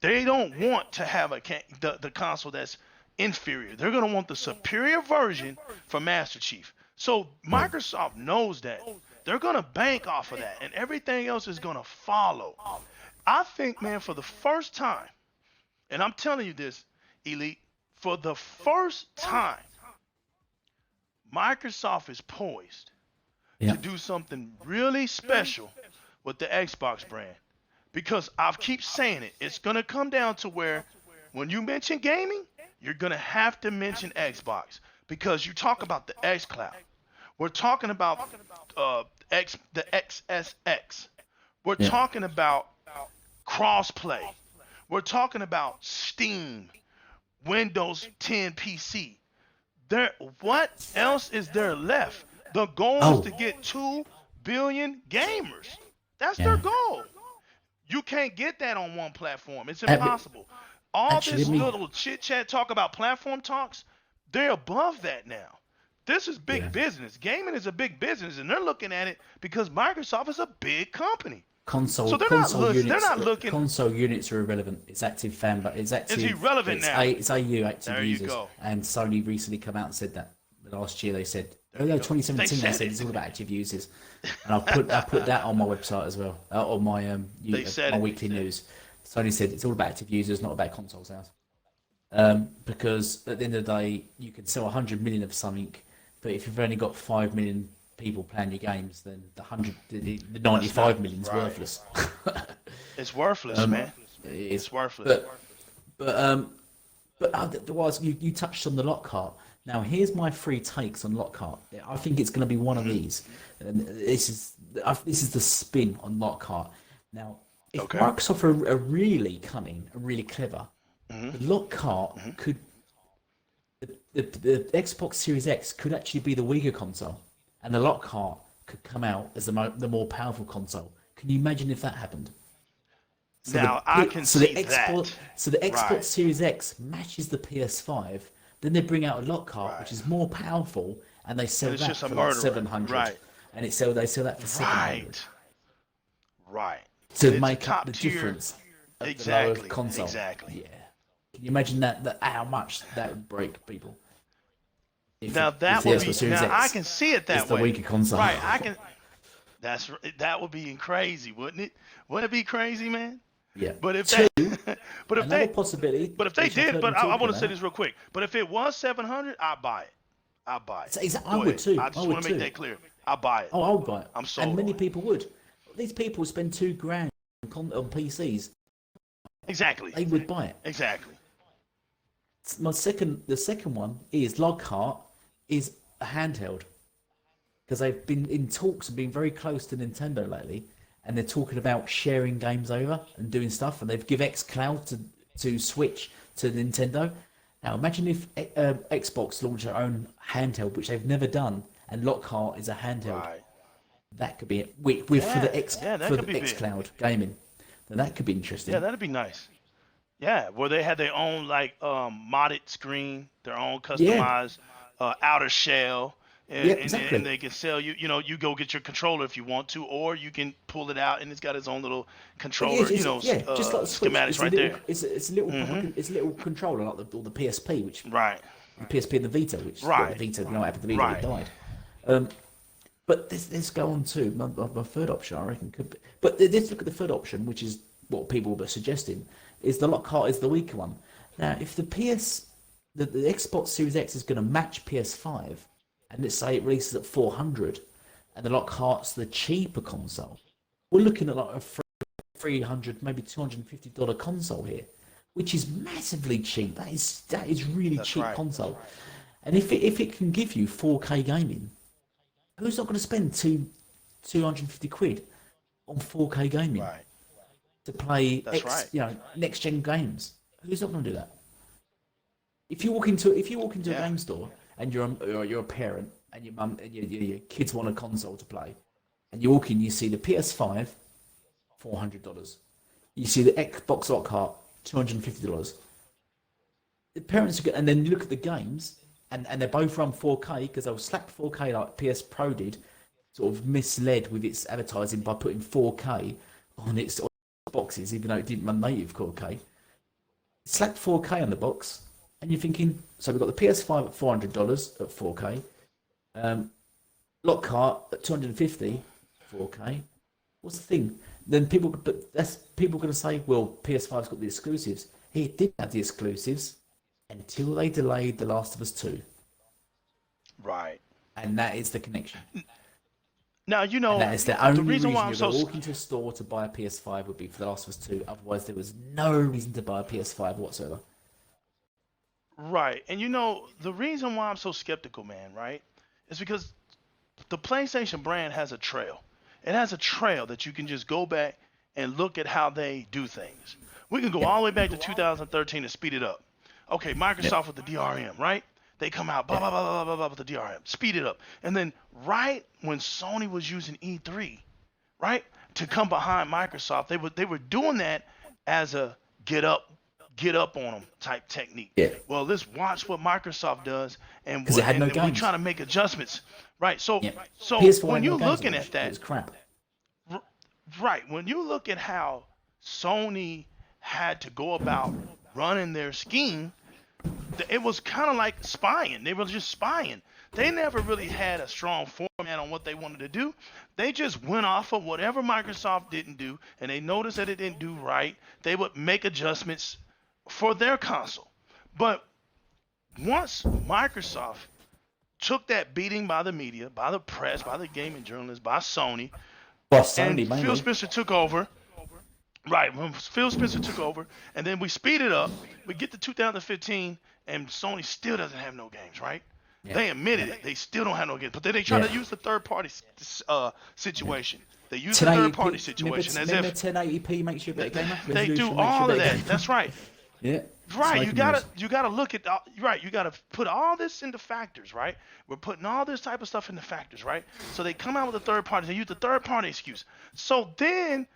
They don't want to have the console that's inferior. They're going to want the superior version for Master Chief. So Microsoft knows that. They're going to bank off of that, and everything else is going to follow. I think, man, for the first time, and I'm telling you this, Elite, for the first time, Microsoft is poised Yeah. to do something really special with the Xbox brand. Because I keep saying it, it's going to come down to where when you mention gaming, you're going to have to mention Xbox. Because you talk about the xCloud. We're talking about the XSX. We're Yeah. talking about crossplay. We're talking about Steam, Windows 10 PC. What else is there left? The goal Oh. is to get 2 billion gamers. That's Yeah. their goal. You can't get that on one platform. It's but- impossible. All actually, this let me- little chit chat talk about platform talks, they're above that now. This is big Yeah. business. Gaming is a big business, and they're looking at it because Microsoft is a big company. Console, So they're console not units. they're not looking. Console units are irrelevant. It's active fan, but it's active. irrelevant it's now. It's AU active There you users. go. And Sony recently come out and said that. Last year they said, you go. 2017 They they said said it. it's all about active users. And I put that on my website as well, on my said my it. weekly news. Sony said it's all about active users, not about console sales. Because at the end of the day, you can sell 100 million of something, but if you've only got 5 million people playing your games, then the 95 million's right. worthless. It's worthless, man. It's worthless. But otherwise, you touched on the Lockhart. Now, here's my three takes on Lockhart. I think it's going to be one of these. And this is the spin on Lockhart. Now, if Okay. Microsoft are really cunning, are really clever, the Lockhart could. The Xbox Series X could actually be the weaker console, and the Lockhart could come out as the more powerful console. Can you imagine if that happened? Now, I can see that. So the Xbox Right. Series X matches the PS5. Then they bring out a Lockhart, Right. which is more powerful, and they sell And it's that just a for like murderer. 700. Right. And they sell that for 700 Right. to It's make up top the tier. difference of the Exactly. lower console. Exactly. Yeah. Can you imagine that how much that would break people? If Now if that the would Xbox be. Series Now I X can see it is that the way. weaker console. Right. I can. That would be crazy, wouldn't it? Wouldn't it be crazy, man? Yeah. But if Two, they, but if another they, possibility. but if they which I've did, heard but them I talking want to say about- this real quick. But if it was 700, I'd buy it. I'd buy it. So I Go would ahead. too. I just I would want to make too. that clear. I'll buy it. Oh, I'll buy it. I'm sold And many on it. people would. These people spend $2,000 on PCs. Exactly. They would buy it. Exactly. The second one is Lockhart is a handheld, because they've been in talks and been very close to Nintendo lately, and they're talking about sharing games over and doing stuff, and they've give xCloud to Switch to Nintendo. Now imagine if Xbox launched their own handheld, which they've never done, and Lockhart is a handheld. Right. That could be it. For the that for could the be big. xCloud gaming, then that could be interesting. Yeah, that'd be nice. Yeah, where they had their own like modded screen, their own customized outer shell. and, Yeah, and, exactly. and they can sell you. You know, you go get your controller if you want to, or you can pull it out and it's got its own little Yeah, controller. You know, yeah, just like the Switch. schematics right there. It's a little Hmm. proper, it's a little controller like or the PSP, which Right. the PSP and the Vita, which well, the Right. Vita, you know what happened to the Vita, it Right. died. But let's go on to my third option. I reckon could be. But let's look at the third option, which is what people were suggesting. Is the Lockhart is the weaker one. Now, if the Xbox Series X is going to match PS5, and let's say it releases at 400, and the Lockhart's the cheaper console, we're looking at like a 300, maybe $250 console here, which is massively cheap. That is really That's cheap right. console. And if it can give you 4K gaming, who's not going to spend 250 quid on 4K gaming Right. to play That's right. next gen games? Who's not going to do that? If you walk into a Yeah. game store and you're a parent and your mum and your kids want a console to play, and you walk in, you see the PS5, $400. You see the Xbox Lockhart, $250. The parents are good, and then you look at the games, and they both run 4K because they'll slap 4K like PS Pro did, sort of misled with its advertising by putting 4K on its boxes, even though it didn't run native 4K. Slapped 4K on the box, and you're thinking, so we've got the PS5 at $400 at 4K, Lockhart at 250, 4K. What's the thing? Then people going to say, well, PS5's got the exclusives. It did have the exclusives until they delayed The Last of Us 2, Right. and that is the connection. Now, you And know, that is the only the reason reason why you're I'm so going to walk into a store to buy a PS5 would be for The Last of Us 2. Otherwise, there was no reason to buy a PS5 whatsoever. right, and you know, the reason why I'm so skeptical, man, right, is because the PlayStation brand has a trail. It has a trail that you can just go back and look at how they do things. We can go Yeah, all the way back to 2013 and speed it up. Okay, yeah, Microsoft with the DRM, right? They come out blah yeah, blah blah blah blah blah with the DRM, speed it up, and then right when Sony was using E3, right, to come behind Microsoft, they were doing that as a get up get up on them type technique. yeah. Well, let's watch what Microsoft does, Because it had no and we're trying games. to make adjustments, right? So Yeah. so PS4 when had no you're games at looking launch. at It that, was crap. r- right, when you look at how Sony had to go about running their scheme, it was kind of like spying. They were just spying. They never really had a strong format on what they wanted to do. They just went off of whatever Microsoft didn't do, and they noticed that it didn't do right. They would make adjustments for their console. But once Microsoft took that beating by the media, by the press, by the gaming journalists, by Sony, Well, and Sony Phil mainly. Spencer took over, right, when Phil Spencer took over, and then we speed it up, we get to 2015, and Sony still doesn't have no games, right? Yeah, They admitted yeah, it. They still don't have no games. But then they try yeah. to use the third party situation. They use the third party 1080p. situation as Remember if 1080p makes you a better gamer. they do Resolution makes you a all of better that. gamer. That's right. Yeah. Right, Smoke and mirrors. you gotta look at right. You gotta put all this into factors, right? We're putting all this type of stuff into factors, right? So they come out with a third party. They use the third party excuse. So then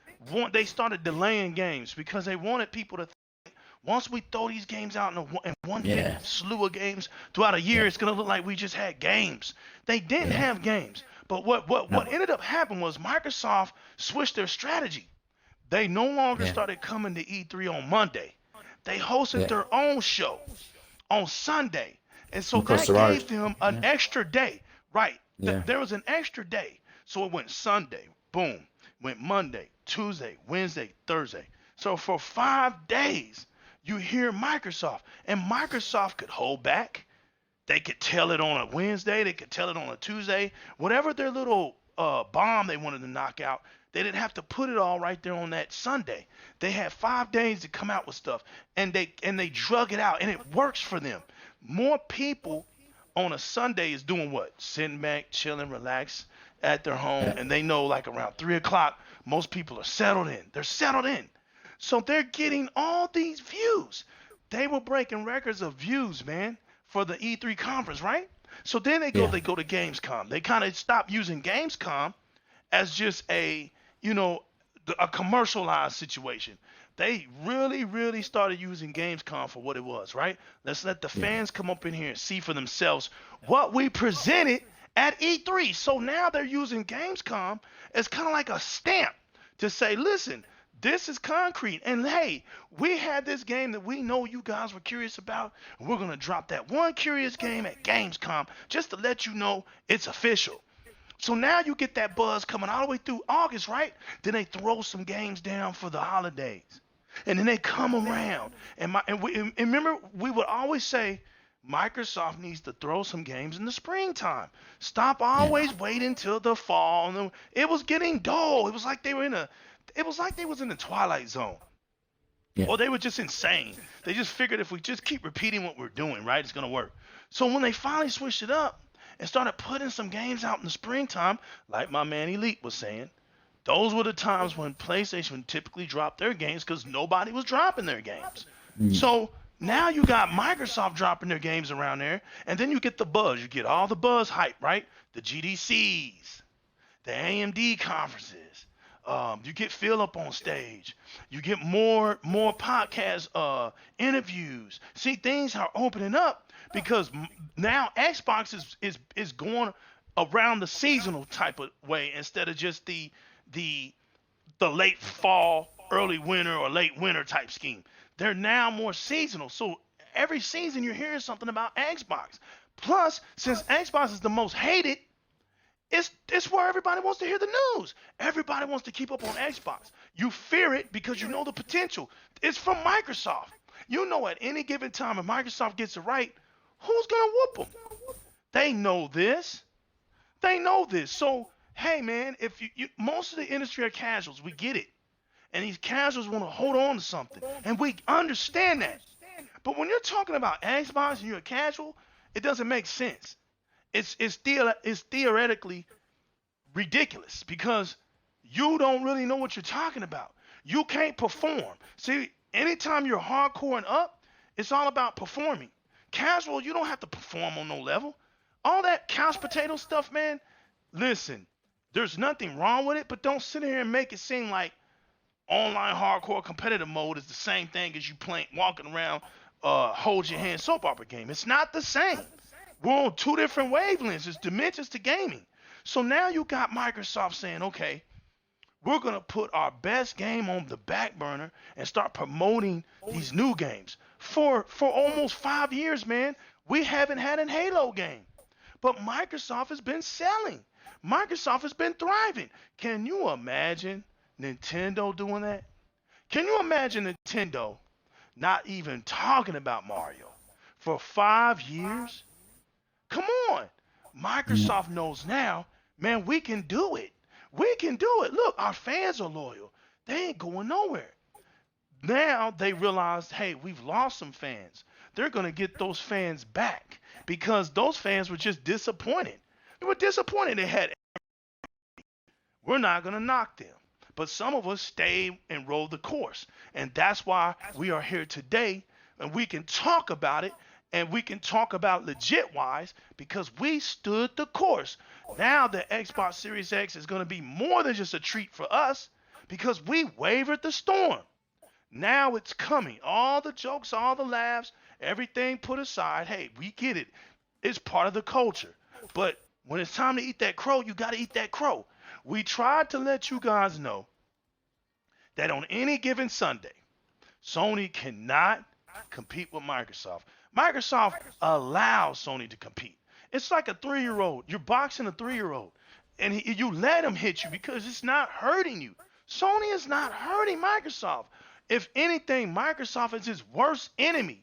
they started delaying games because they wanted people to think once we throw these games out in one big Yeah. slew of games throughout a year, Yeah. it's gonna look like we just had games. They didn't Yeah. have games. But what No. ended up happening was Microsoft switched their strategy. They no longer Yeah. started coming to E3 on Monday. They hosted Yeah. their own show on Sunday. And so Across that the road. gave them an Yeah. extra day. Right. Yeah. There was an extra day. So it went Sunday, boom. Went Monday, Tuesday, Wednesday, Thursday. So for 5 days, you hear Microsoft. And Microsoft could hold back. They could tell it on a Wednesday. They could tell it on a Tuesday. Whatever their little bomb they wanted to knock out, they didn't have to put it all right there on that Sunday. They had 5 days to come out with stuff, and they drug it out, and it works for them. More people on a Sunday is doing what? Sitting back, chilling, relax at their home, Yeah. and they know like around 3 o'clock, most people are settled in. They're settled in, so they're getting all these views. They were breaking records of views, man, for the E3 conference, right? So then Yeah. they go to Gamescom. They kind of stop using Gamescom as just a commercialized situation. They really, really started using Gamescom for what it was, right? Let's let the Yeah. fans come up in here and see for themselves what we presented at E3. So now they're using Gamescom as kind of like a stamp to say, listen, this is concrete. And hey, we had this game that we know you guys were curious about. And we're going to drop that one curious game at Gamescom just to let you know it's official. So now you get that buzz coming all the way through August, right? Then they throw some games down for the holidays. And then they come around. And remember, we would always say, Microsoft needs to throw some games in the springtime. Stop always waiting till the fall. And it was getting dull. It was like they were in the Twilight Zone. Yeah. Or they were just insane. They just figured if we just keep repeating what we're doing, right, it's gonna work. So when they finally switched it up and started putting some games out in the springtime, like my man Elite was saying, those were the times when PlayStation typically dropped their games because nobody was dropping their games. So now you got Microsoft dropping their games around there, and then you get the buzz. You get all the buzz hype, right? The GDCs, the AMD conferences. You get Philip on stage. You get more podcast interviews. See, things are opening up because now Xbox is going around the seasonal type of way instead of just the late fall, early winter, or late winter type scheme. They're now more seasonal. So every season you're hearing something about Xbox. Plus, since Xbox is the most hated, it's where everybody wants to hear the news. Everybody wants to keep up on Xbox. You fear it because you know the potential. It's from Microsoft. You know at any given time if Microsoft gets it right, who's going to whoop them? They know this. They know this. So, hey, man, if you most of the industry are casuals. We get it. And these casuals want to hold on to something. And we understand that. But when you're talking about Xbox and you're a casual, it doesn't make sense. It's theoretically ridiculous because you don't really know what you're talking about. You can't perform. See, anytime you're hardcore and up, it's all about performing. Casual, you don't have to perform on no level. All that couch potato stuff, man, listen, there's nothing wrong with it, but don't sit here and make it seem like online hardcore competitive mode is the same thing as you walking around hold your hand soap opera game. It's not the same. We're on two different wavelengths. It's dimensions to gaming. So now you got Microsoft saying, okay, we're going to put our best game on the back burner and start promoting these new games. For almost 5 years, man, we haven't had a Halo game. But Microsoft has been selling. Microsoft has been thriving. Can you imagine Nintendo doing that? Can you imagine Nintendo not even talking about Mario for 5 years? Come on. Microsoft knows now, man, we can do it. We can do it. Look, our fans are loyal. They ain't going nowhere. Now they realize, hey, we've lost some fans. They're going to get those fans back because those fans were just disappointed. They were disappointed. We're not going to knock them. But some of us stayed and rode the course. And that's why we are here today. And we can talk about it. And we can talk about legit-wise because we stood the course. Now the Xbox Series X is going to be more than just a treat for us because we wavered the storm. Now it's coming. All the jokes, all the laughs, everything put aside. Hey, we get it. It's part of the culture. But when it's time to eat that crow, you got to eat that crow. We tried to let you guys know that on any given Sunday, Sony cannot compete with Microsoft. Microsoft allows Sony to compete. It's like a 3-year-old. You're boxing a 3-year-old, and you let him hit you because it's not hurting you. Sony is not hurting Microsoft. If anything, Microsoft is his worst enemy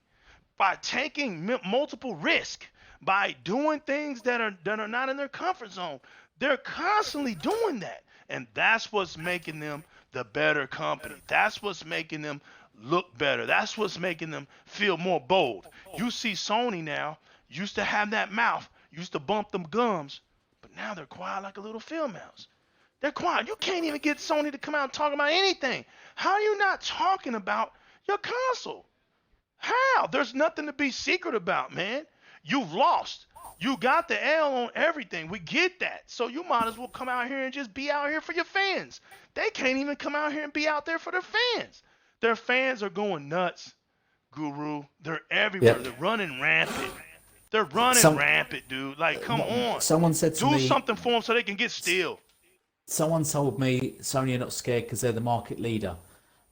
by taking multiple risks, by doing things that are not in their comfort zone. They're constantly doing that, and that's what's making them the better company. That's what's making them look better. That's what's making them feel more bold. You see Sony now, used to have that mouth, used to bump them gums, but now they're quiet like a little field mouse. They're quiet. You can't even get Sony to come out and talk about anything. How are you not talking about your console? How? There's nothing to be secret about, man. You've lost. You got the L on everything. We get that. So you might as well come out here and just be out here for your fans. They can't even come out here and be out there for their fans. Their fans are going nuts, Guru. They're everywhere. Yep. They're running rampant. They're running Some rampant, dude. Like, come on. someone said to Do me, something for them so they can get still. someone told me Sony are not scared because they're the market leader.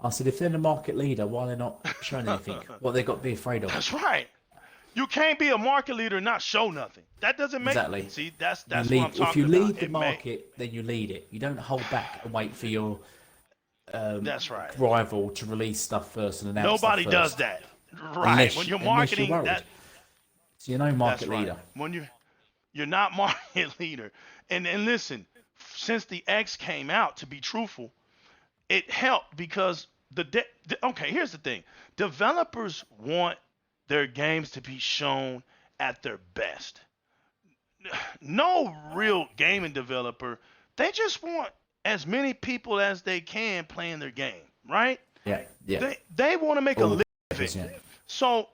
I said, if they're the market leader, why are they not showing anything? What they got to be afraid of? That's right. You can't be a market leader and not show nothing. That doesn't make Exactly. See, that's You what lead, I'm talking about. if you lead the It market, then you lead it. You don't hold back and wait for your that's right. rival to release stuff first and announce Nobody stuff does first. that. Right. When you're marketing, worried. that So you're no market that's right. leader. When you're not market leader. And listen, since the X came out, to be truthful, it helped because okay, here's the thing. Developers want their games to be shown at their best. No real gaming developer, they just want as many people as they can playing their game, right? Yeah, yeah. They want to make a All living. yeah. So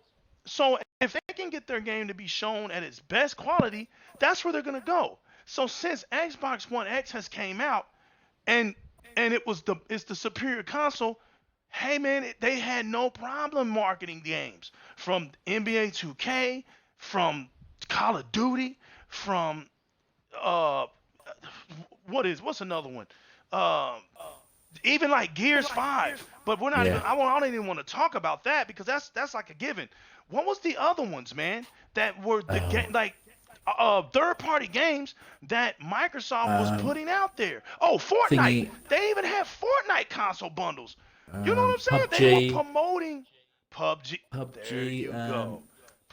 if they can get their game to be shown at its best quality, that's where they're gonna go. So since Xbox One X has came out, and it's the superior console, hey man, they had no problem marketing games from NBA 2K, from Call of Duty, from what's another one? Even like Gears 5, but we're not Yeah. even. I don't even want to talk about that because that's like a given. What was the other ones, man? That were the third-party games that Microsoft was putting out there. Oh, Fortnite. Thingy. They even have Fortnite console bundles. You know what I'm saying? PUBG. They were promoting PUBG. PUBG. There you go.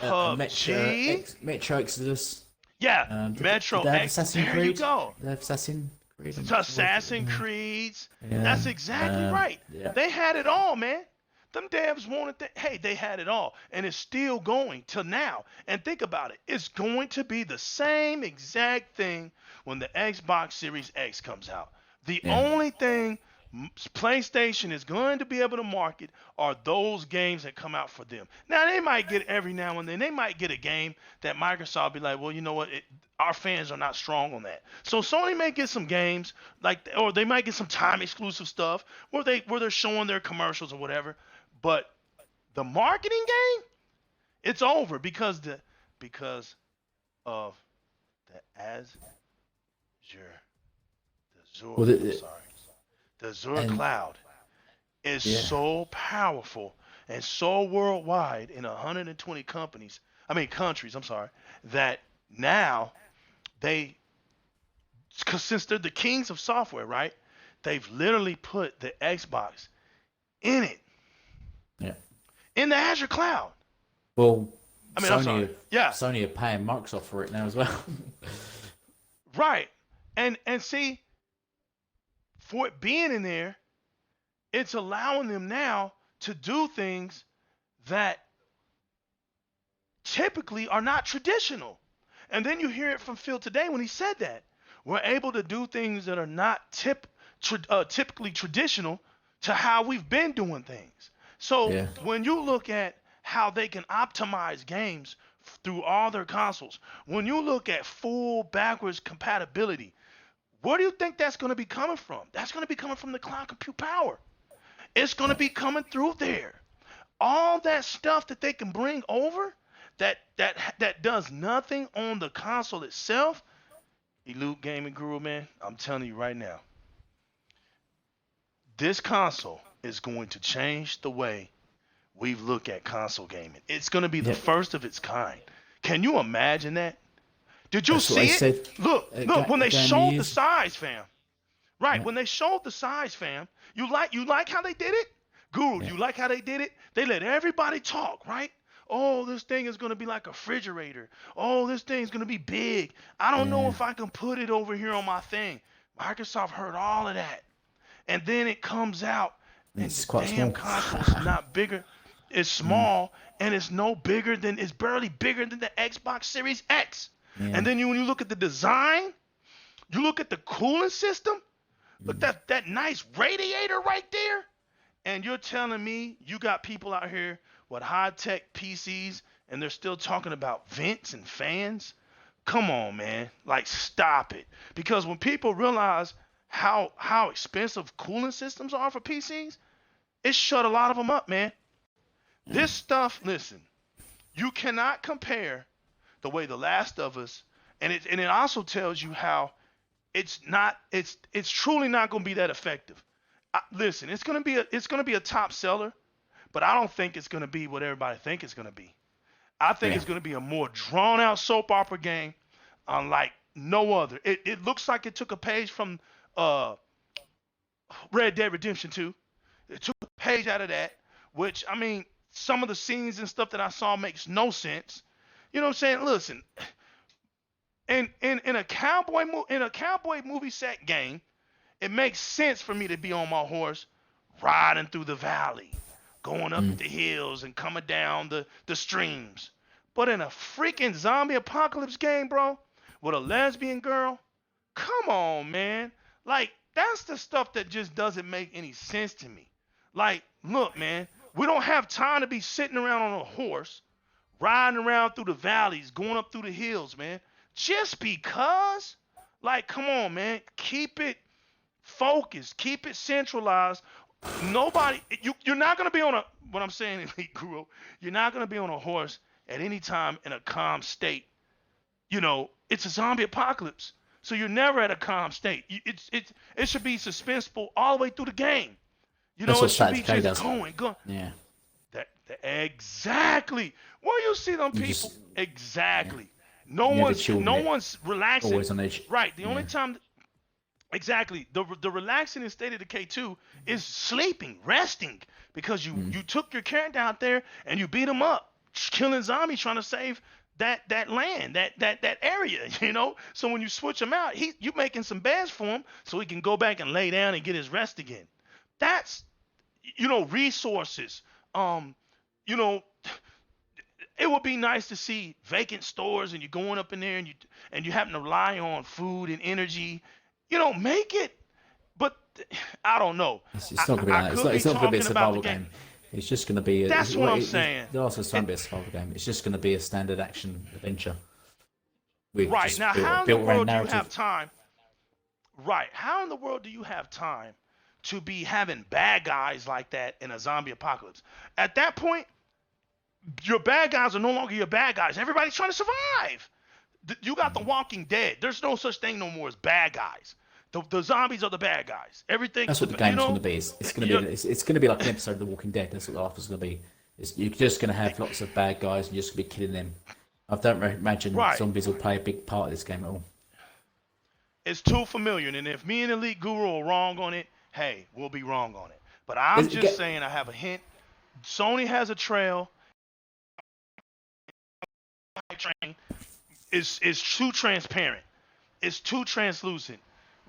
Metro, PUBG. Metro Exodus. Yeah, Metro Did they have X. Assassin's There Creed? you go. They have Assassin's Creed. Assassin's Creeds. Yeah. That's exactly right. Yeah. They had it all, man. Them devs wanted that. Hey, they had it all, and it's still going till now. And think about it. It's going to be the same exact thing when the Xbox Series X comes out. The only thing PlayStation is going to be able to market are those games that come out for them. Now, they might get every now and then. They might get a game that Microsoft be like, well, you know what? Our fans are not strong on that. So Sony may get some games or they might get some time exclusive stuff where they're showing their commercials or whatever. But the marketing game, it's over because of the Azure. The Azure cloud is so powerful and so worldwide in 120 countries, that now since they're the kings of software, right? They've literally put the Xbox in it. Yeah. In the Azure cloud. Well, Sony are paying Microsoft for it now as well. Right. And see, for it being in there, it's allowing them now to do things that typically are not traditional. And then you hear it from Phil today when he said that. We're able to do things that are not typically traditional to how we've been doing things. So when you look at how they can optimize games through all their consoles, when you look at full backwards compatibility, where do you think that's going to be coming from? That's going to be coming from the cloud compute power. It's going to be coming through there. All that stuff that they can bring over that does nothing on the console itself. Elite Gaming Guru, man, I'm telling you right now, this console is going to change the way we look at console gaming. It's going to be the first of its kind. Can you imagine that? Did you see it? Look, when they showed the size, fam. Right, when they showed the size, fam, you like how they did it? Guru, you like how they did it? They let everybody talk, right? Oh, this thing is going to be like a refrigerator. Oh, this thing's going to be big. I don't know if I can put it over here on my thing. Microsoft heard all of that. And then it comes out, and It's the quite damn small. console's not bigger. It's small, and it's barely bigger than the Xbox Series X. And then when you look at the design, you look at the cooling system, look at that nice radiator right there, and you're telling me you got people out here with high-tech PCs, and they're still talking about vents and fans? Come on, man. Like, stop it. Because when people realize how expensive cooling systems are for PCs, it shut a lot of them up, man. This stuff, listen, you cannot compare the way The Last of Us, and it also tells you how it's truly not going to be that effective. Listen, it's going to be a top seller, but I don't think it's going to be what everybody think it's going to be. I think Yeah. it's going to be a more drawn out soap opera game, unlike no other. It looks like it took a page from Red Dead Redemption 2. It took a page out of that, which, I mean, some of the scenes and stuff that I saw makes no sense. You know what I'm saying? Listen, in a cowboy movie set game, it makes sense for me to be on my horse, riding through the valley, going up the hills and coming down the streams. But in a freaking zombie apocalypse game, bro, with a lesbian girl, come on, man. Like, that's the stuff that just doesn't make any sense to me. Like, look, man, we don't have time to be sitting around on a horse, riding around through the valleys, going up through the hills, man. Just because, like, come on, man, keep it focused, keep it centralized. Nobody, you're not gonna be on what I'm saying, Elite Guru, you're not gonna be on a horse at any time in a calm state. You know, it's a zombie apocalypse, so you're never at a calm state. It should be suspenseful all the way through the game. You That's know, what it should be Static just does. going. Yeah. Exactly. Where you see them people? just- Exactly. No You never chill, mate. one's relaxing. Always on edge. Right. The Yeah. only time. Exactly. The relaxing in State of Decay 2 is sleeping, resting, because you took your character out there and you beat him up, killing zombies, trying to save that land, that area, you know. So when you switch him out, you making some beds for him so he can go back and lay down and get his rest again. That's, you know, resources. You know, it would be nice to see vacant stores and you're going up in there and you happen to rely on food and energy. You know, make it. But I don't know. It's not going to be that. It's not going to be a survival game. It's just going to be. That's what I'm saying. The last one's be a survival game. It's just going to be a standard action adventure. Right. Now, how in the world do you have time? Right. How in the world do you have time to be having bad guys like that in a zombie apocalypse? At that point, your bad guys are no longer your bad guys. Everybody's trying to survive. You got The Walking Dead. There's no such thing no more as bad guys. The zombies are the bad guys. Everything. That's what the game's going to be. It's going to be. It's going to be like an episode of The Walking Dead. That's what the life is going to be. You're just going to have lots of bad guys and you're just going to be killing them. I don't imagine zombies will play a big part of this game at all. It's too familiar, and if me and Elite Guru are wrong on it, hey, we'll be wrong on it. But I'm just saying, I have a hint. Sony has a trail. It's too transparent. It's too translucent.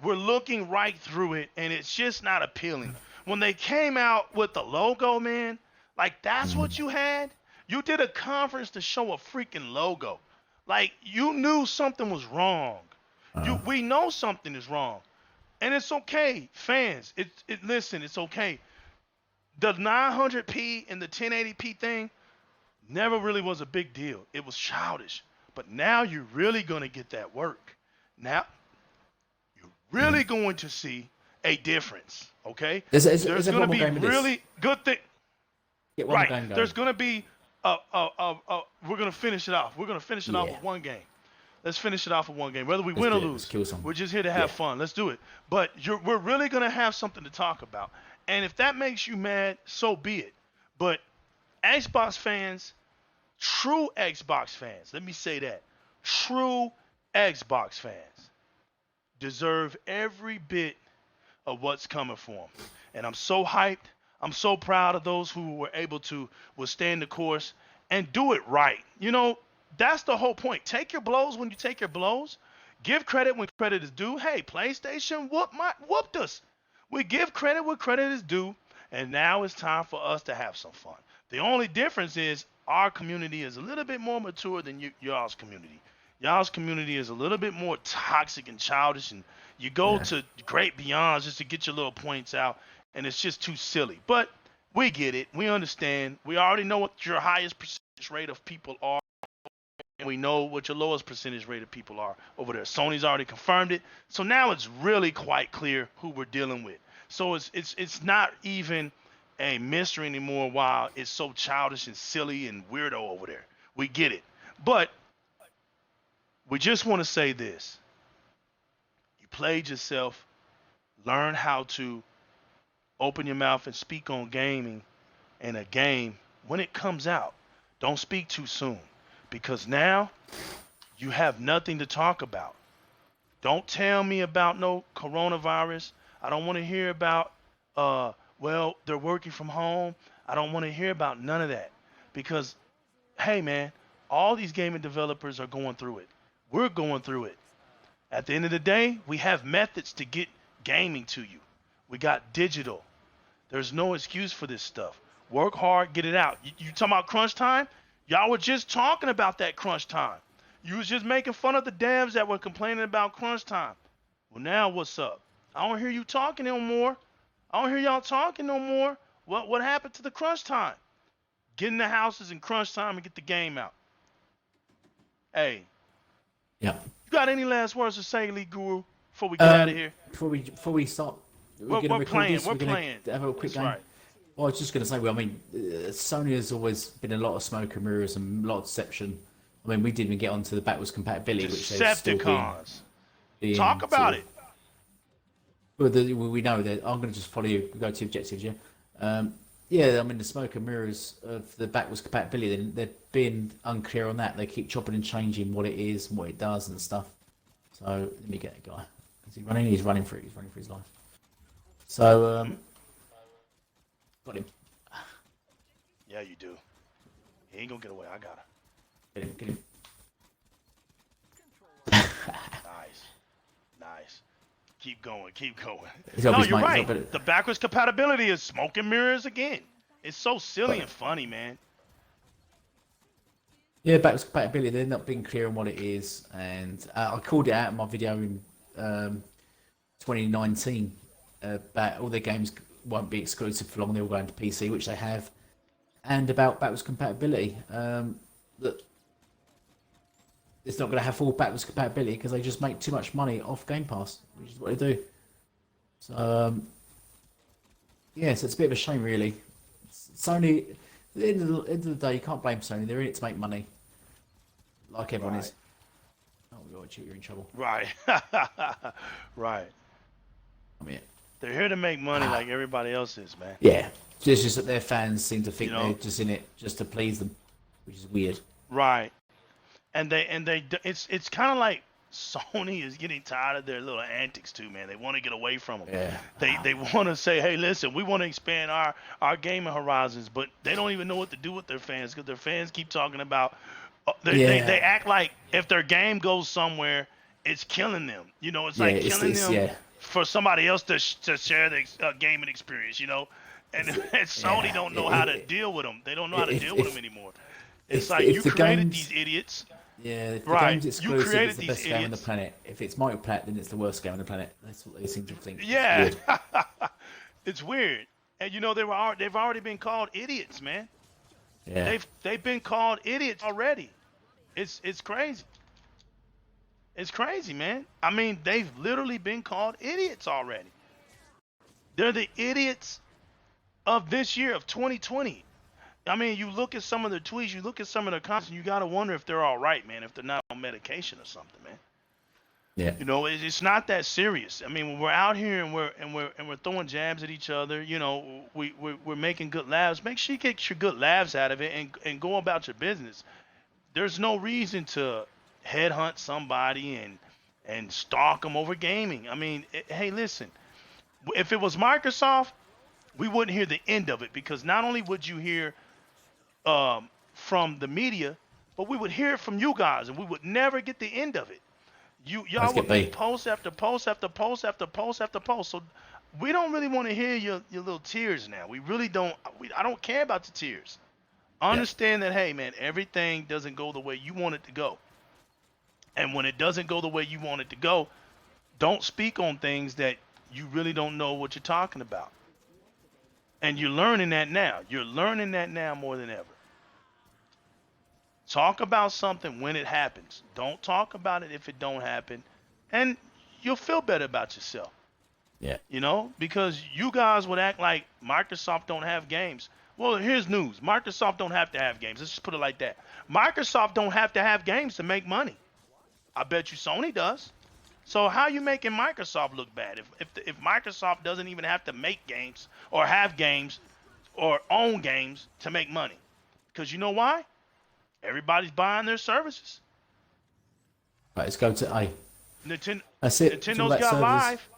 We're looking right through it, and it's just not appealing. When they came out with the logo, man, like, that's what you had? You did a conference to show a freaking logo. Like, you knew something was wrong. We know something is wrong. And it's okay, fans. Listen, it's okay. The 900p and the 1080p thing never really was a big deal. It was childish. But now you're really going to get that work. Now, you're really going to see a difference, okay? There's going to be really good thing. Right. There's going to be we're going to finish it off. We're going to finish it off with one game. Let's finish it off with one game. Whether we win or lose, we're just here to have fun. Let's do it. But we're really going to have something to talk about. And if that makes you mad, so be it. But Xbox fans, true Xbox fans, let me say that, true Xbox fans deserve every bit of what's coming for them. And I'm so hyped. I'm so proud of those who were able to withstand the course and do it right. You know, that's the whole point. Take your blows when you take your blows. Give credit when credit is due. Hey, PlayStation whooped us. We give credit where credit is due, and now it's time for us to have some fun. The only difference is our community is a little bit more mature than y'all's community. Y'all's community is a little bit more toxic and childish, and you go to great beyonds just to get your little points out, and it's just too silly. But we get it. We understand. We already know what your highest percentage rate of people are, and we know what your lowest percentage rate of people are over there. Sony's already confirmed it. So now it's really quite clear who we're dealing with. So it's not even a mystery anymore why it's so childish and silly and weirdo over there. We get it. But We just want to say this. You played yourself. Learn how to open your mouth and speak on gaming in a game when it comes out. Don't speak too soon, because now you have nothing to talk about. Don't tell me about no coronavirus. I don't want to hear about, well, they're working from home. I don't want to hear about none of that, because, hey, man, all these gaming developers are going through it. We're going through it. At the end of the day, we have methods to get gaming to you. We got digital. There's no excuse for this stuff. Work hard, get it out. You talking about crunch time? Y'all were just talking about that crunch time. You was just making fun of the devs that were complaining about crunch time. Well, now what's up? I don't hear you talking no more. I don't hear y'all talking no more. What happened to the crunch time? Get in the houses in crunch time and get the game out. Hey. Yeah. You got any last words to say, Elite Guru, before we get out of here? Before we start, We're playing. We're playing. Have a quick That's game. right. Well, I was just going to say, well, I mean, Sony has always been a lot of smoke and mirrors and a lot of deception. I mean, we didn't even get onto the backwards compatibility, which they've still been Talk about it. Well, we know that. I'm going to just follow you. Go to objectives, yeah. Yeah, I mean, the smoke and mirrors of the backwards compatibility, they're being unclear on that. They keep chopping and changing what it is and what it does and stuff. So let me get a guy. Is he running? He's running for it. He's running for his life. So got him. Yeah, you do. He ain't gonna get away. I got him. Get him. Nice. Keep going. No, you're right. The backwards compatibility is smoke and mirrors again. It's so silly and funny, man. Yeah, backwards compatibility, they're not being clear on what it is. And I called it out in my video in 2019 about all their games won't be exclusive for long, they're all going to PC, which they have. And about backwards compatibility. That it's not going to have full backwards compatibility because they just make too much money off Game Pass, which is what they do. So, yeah, so it's a bit of a shame, really. Sony, at the end of the day, you can't blame Sony. They're in it to make money, like everyone is. Oh, God, you're in trouble. Right. Right. I mean, they're here to make money like everybody else is, man. yeah, it's just that their fans seem to think they're just in it just to please them, which is weird. Right. And it's kind of like Sony is getting tired of their little antics too, man. They want to get away from them. Yeah. They want to say, hey, listen, we want to expand our gaming horizons, but they don't even know what to do with their fans because their fans keep talking about. They act like if their game goes somewhere, it's killing them. You know, it's like killing them for somebody else to share the gaming experience. You know, and Sony don't know how to deal with them. They don't know how to deal with them anymore. It's like you created these idiots. Yeah, if the right. game's exclusive, You it's the best game on the planet. If it's multi-plat, then it's the worst game on the planet. That's what they seem to think. Yeah, it's weird. It's weird. And you know they've already been called idiots, man. Yeah. They've been called idiots already. It's crazy. It's crazy, man. I mean, they've literally been called idiots already. They're the idiots of this year, of 2020. I mean, you look at some of their tweets, you look at some of their comments, and you gotta wonder if they're all right, man. If they're not on medication or something, man. Yeah. You know, it's not that serious. I mean, when we're out here and we're throwing jabs at each other, you know, we're making good laughs. Make sure you get your good laughs out of it and go about your business. There's no reason to headhunt somebody and stalk them over gaming. I mean, hey, listen, if it was Microsoft, we wouldn't hear the end of it because not only would you hear from the media, but we would hear it from you guys, and we would never get the end of it. Y'all would make post after post after post after post after post. So we don't really want to hear your little tears now. We really don't. I don't care about the tears. Understand that, hey, man, everything doesn't go the way you want it to go. And when it doesn't go the way you want it to go, don't speak on things that you really don't know what you're talking about. And you're learning that now. You're learning that now more than ever. Talk about something when it happens. Don't talk about it if it don't happen. And you'll feel better about yourself. Yeah. You know, because you guys would act like Microsoft don't have games. Well, here's news. Microsoft don't have to have games. Let's just put it like that. Microsoft don't have to have games to make money. I bet you Sony does. So how you making Microsoft look bad? If Microsoft doesn't even have to make games or have games or own games to make money? Because you know why? Everybody's buying their services. Right, let's go to A. Nintendo, That's it. Nintendo's got Live.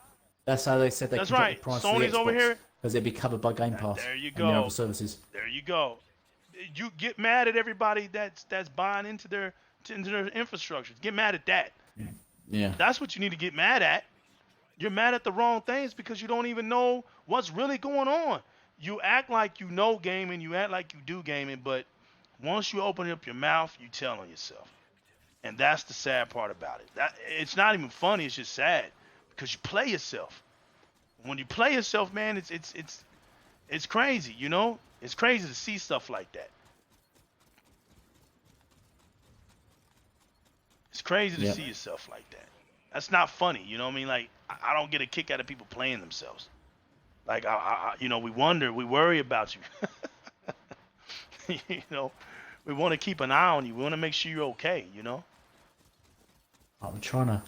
That's how they said they That's can right. get the price Sony's of the Xbox, over here. because it'd be covered by Game Pass. There you and their go. other services. There you go. You get mad at everybody that's buying into their infrastructure. Get mad at that. Yeah. That's what you need to get mad at. You're mad at the wrong things because you don't even know what's really going on. You act like you know gaming, you act like you do gaming, but once you open up your mouth, you tell on yourself. And that's the sad part about it. It's not even funny, it's just sad because you play yourself. When you play yourself, man, it's crazy, you know? It's crazy to see stuff like that. It's crazy to see yourself like that. That's not funny, you know what I mean? Like, I don't get a kick out of people playing themselves. Like, you know, we worry about you. You know, we want to keep an eye on you. We want to make sure you're okay, you know? I'm trying to...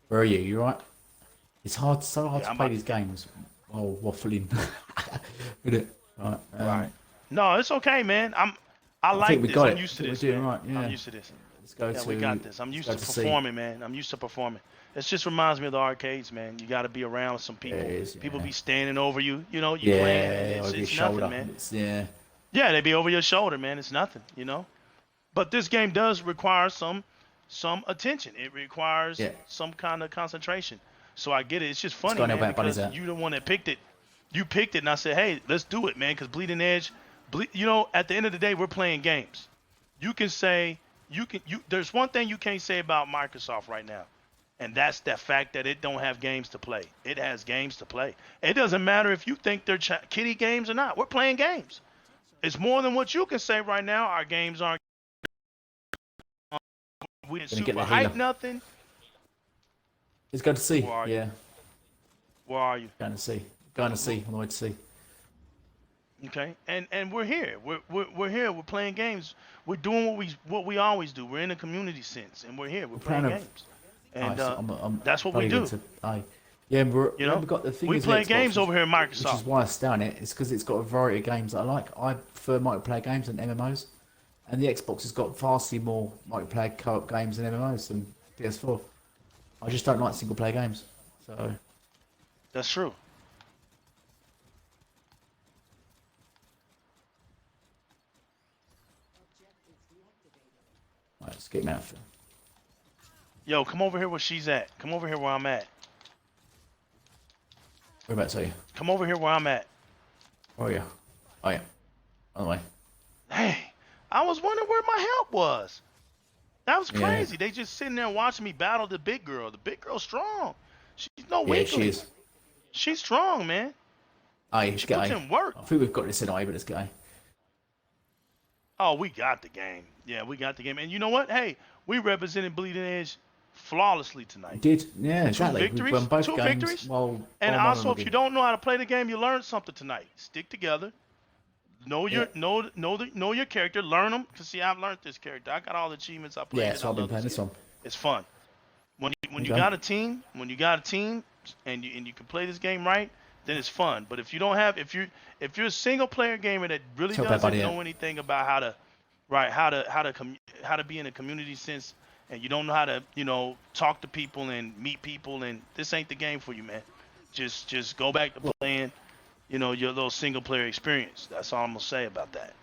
Where are you? You right? It's so hard to play these games while waffling. Isn't it? Right. Right. No, it's okay, man. I like this. I'm used to this. Right. Yeah. I'm used to this. Let's go to... we got this. I'm used to performing, man. I'm used to performing. It just reminds me of the arcades, man. You got to be around some people. People be standing over you. You know, you playing. It's nothing, man. Yeah, they be over your shoulder, man. It's nothing, you know. But this game does require some attention. It requires some kind of concentration. So I get it. It's just funny, man, because you the one that picked it. You picked it, and I said, hey, let's do it, man, because Bleeding Edge, you know, at the end of the day, we're playing games. You can say, there's one thing you can't say about Microsoft right now, and that's the fact that it don't have games to play. It has games to play. It doesn't matter if you think they're kiddie games or not. We're playing games. It's more than what you can say right now. Our games aren't. We didn't super hype nothing. It's good to see. Where are you? Going to see. Going to see. On the way to see. Okay, and we're here. We're here. We're playing games. We're doing what we always do. We're in a community sense, and we're here. We're playing games, and that's what we do. Yeah, you know, we've got the thing. We play games over here in Microsoft. Which is why I stay on it. It's because it's got a variety of games that I like. I prefer multiplayer games than MMOs, and the Xbox has got vastly more multiplayer co-op games than MMOs than PS4. I just don't like single player games. So that's true. Right, let's get him out. Yo, come over here where she's at. Come over here where I'm at. Where about to you? Come over here where I'm at. Oh yeah. Oh yeah. On the way. Hey, I was wondering where my help was. That was crazy. They just sitting there watching me battle the big girl. The big girl's strong. She's no weakling. Yeah, she is. She's strong, man. Oh, yeah, she puts in work. I think we've got this in A, but let's go. Oh, we got the game. Yeah, we got the game. And you know what? Hey, we represented Bleeding Edge flawlessly tonight. We did. Yeah, exactly. Victories, We've won both two games. victories. And also, if you don't know how to play the game, you learned something tonight. Stick together. Know your character. Learn them. Cause see, I've learned this character. I got all the achievements. I played. Yeah, so I've been playing this one. It's fun. When you got a team, and you can play this game right, then it's fun. But if you don't have, if you're a single player gamer that really doesn't know anything about how to be in a community sense, and you don't know how to talk to people and meet people, and this ain't the game for you, man. Just go back to playing, your little single player experience. That's all I'm gonna say about that.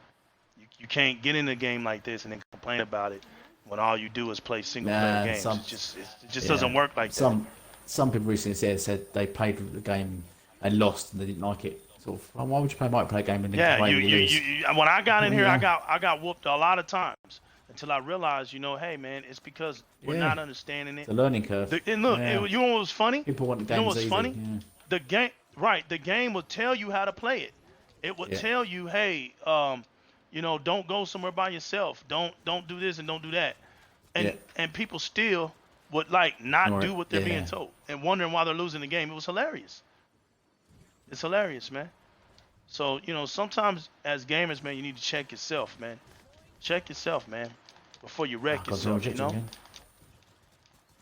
You can't get in a game like this and then complain about it when all you do is play single player games. It just doesn't work like that. Some people recently said they played the game and lost and they didn't like it. Sort of, why would you play a multiplayer game and then complain when you lose? When I got in here, I got whooped a lot of times until I realized, hey, man, it's because we're not understanding it. The learning curve. And look, you know what was funny? People want the games what's easy. funny? Yeah. The game will tell you how to play it. It will tell you, hey, don't go somewhere by yourself. Don't do this and don't do that. And people still would not do what they're being told and wondering why they're losing the game. It was hilarious. It's hilarious, man. So, sometimes as gamers, man, you need to check yourself, man. Check yourself, man, before you wreck yourself,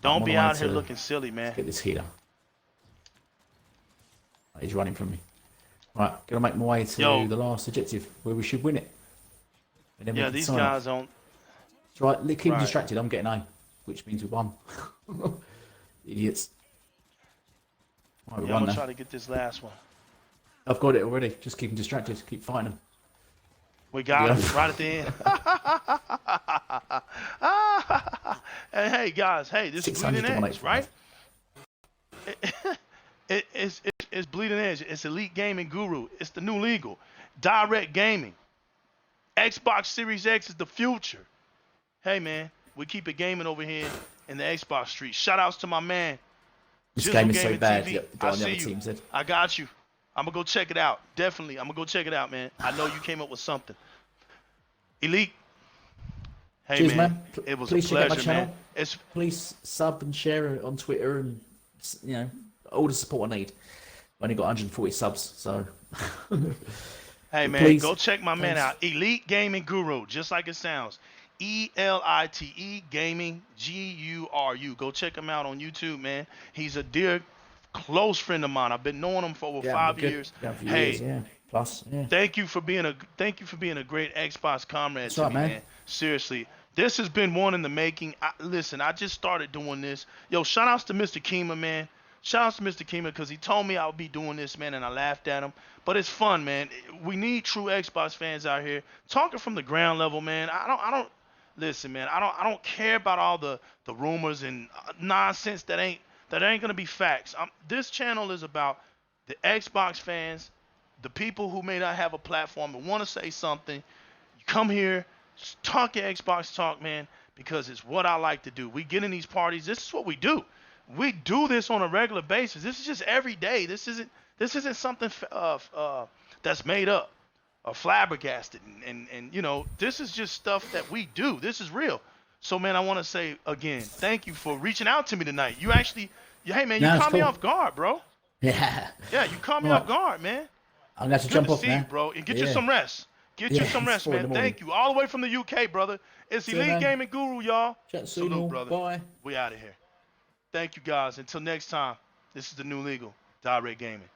Don't on be the way out here to looking silly, man. get this healer. He's running from me. Right, gonna make my way to the last objective where we should win it. And then we Yeah, can these sign guys off. don't. That's right, keep him Right. distracted. I'm getting A, which means we won. Idiots. Right, we Yeah, I'm won gonna now. try to get this last one. I've got it already. Just keep him distracted. Keep fighting him. We got Yeah. him right at the end. And hey, guys, hey, this is Bleeding 600 to Edge, right? It's Bleeding Edge. It's Elite Gaming Guru. It's the new legal. Di-RREC Gaming. Xbox Series X is the future. Hey, man, we keep it gaming over here in the Xbox street. Shout outs to my man. This Jizzle game is so Gaming bad. TV. Yeah, the guy I on the see other you. team said. I got you. I'm going to go check it out. Definitely. I'm going to go check it out, man. I know you came up with something. Elite. Hey, Cheers, man. It was Please a check out my pleasure, man. channel. It's Please sub and share it on Twitter and, you know, all the support I need. I've only got 140 subs, so. Hey, man, Please. go check my man Thanks. out. Elite Gaming Guru, just like it sounds. ELITE Gaming GURU. Go check him out on YouTube, man. He's a dear, close friend of mine. I've been knowing him for over Yeah, 5 good. years. Yeah, a few Hey, years, yeah. Plus, yeah. thank you for being a great Xbox comrade That's to right, me, man. man. Seriously, this has been one in the making. Listen, I just started doing this. Yo, shout outs to Mr. Kima, man. Shout outs to Mr. Kima because he told me I would be doing this, man, and I laughed at him. But it's fun, man. We need true Xbox fans out here talking from the ground level, man. I don't listen, man. I don't care about all the rumors and nonsense that ain't gonna be facts. This channel is about the Xbox fans, the people who may not have a platform and want to say something. You come here, just talk your Xbox talk, man, because it's what I like to do. We get in these parties. This is what we do. We do this on a regular basis. This is just every day. This isn't something that's made up or flabbergasted. And you know, this is just stuff that we do. This is real. So, man, I want to say again, thank you for reaching out to me tonight. You actually, hey, man, you No, it's caught me cool. off guard, bro. Yeah. Yeah, you caught me Right. off guard, man. I'm going to have to Good jump to off see now. you, bro. And get you Yeah. some rest. Get you Yeah, some it's rest, 4 in the man. morning. Thank you. All the way from the UK, brother. It's See you, Elite man. Gaming Guru, y'all. Chat soon, Salute, all. brother. Bye. We out of here. Thank you, guys. Until next time, this is the new legal. Di-RREC Gaming.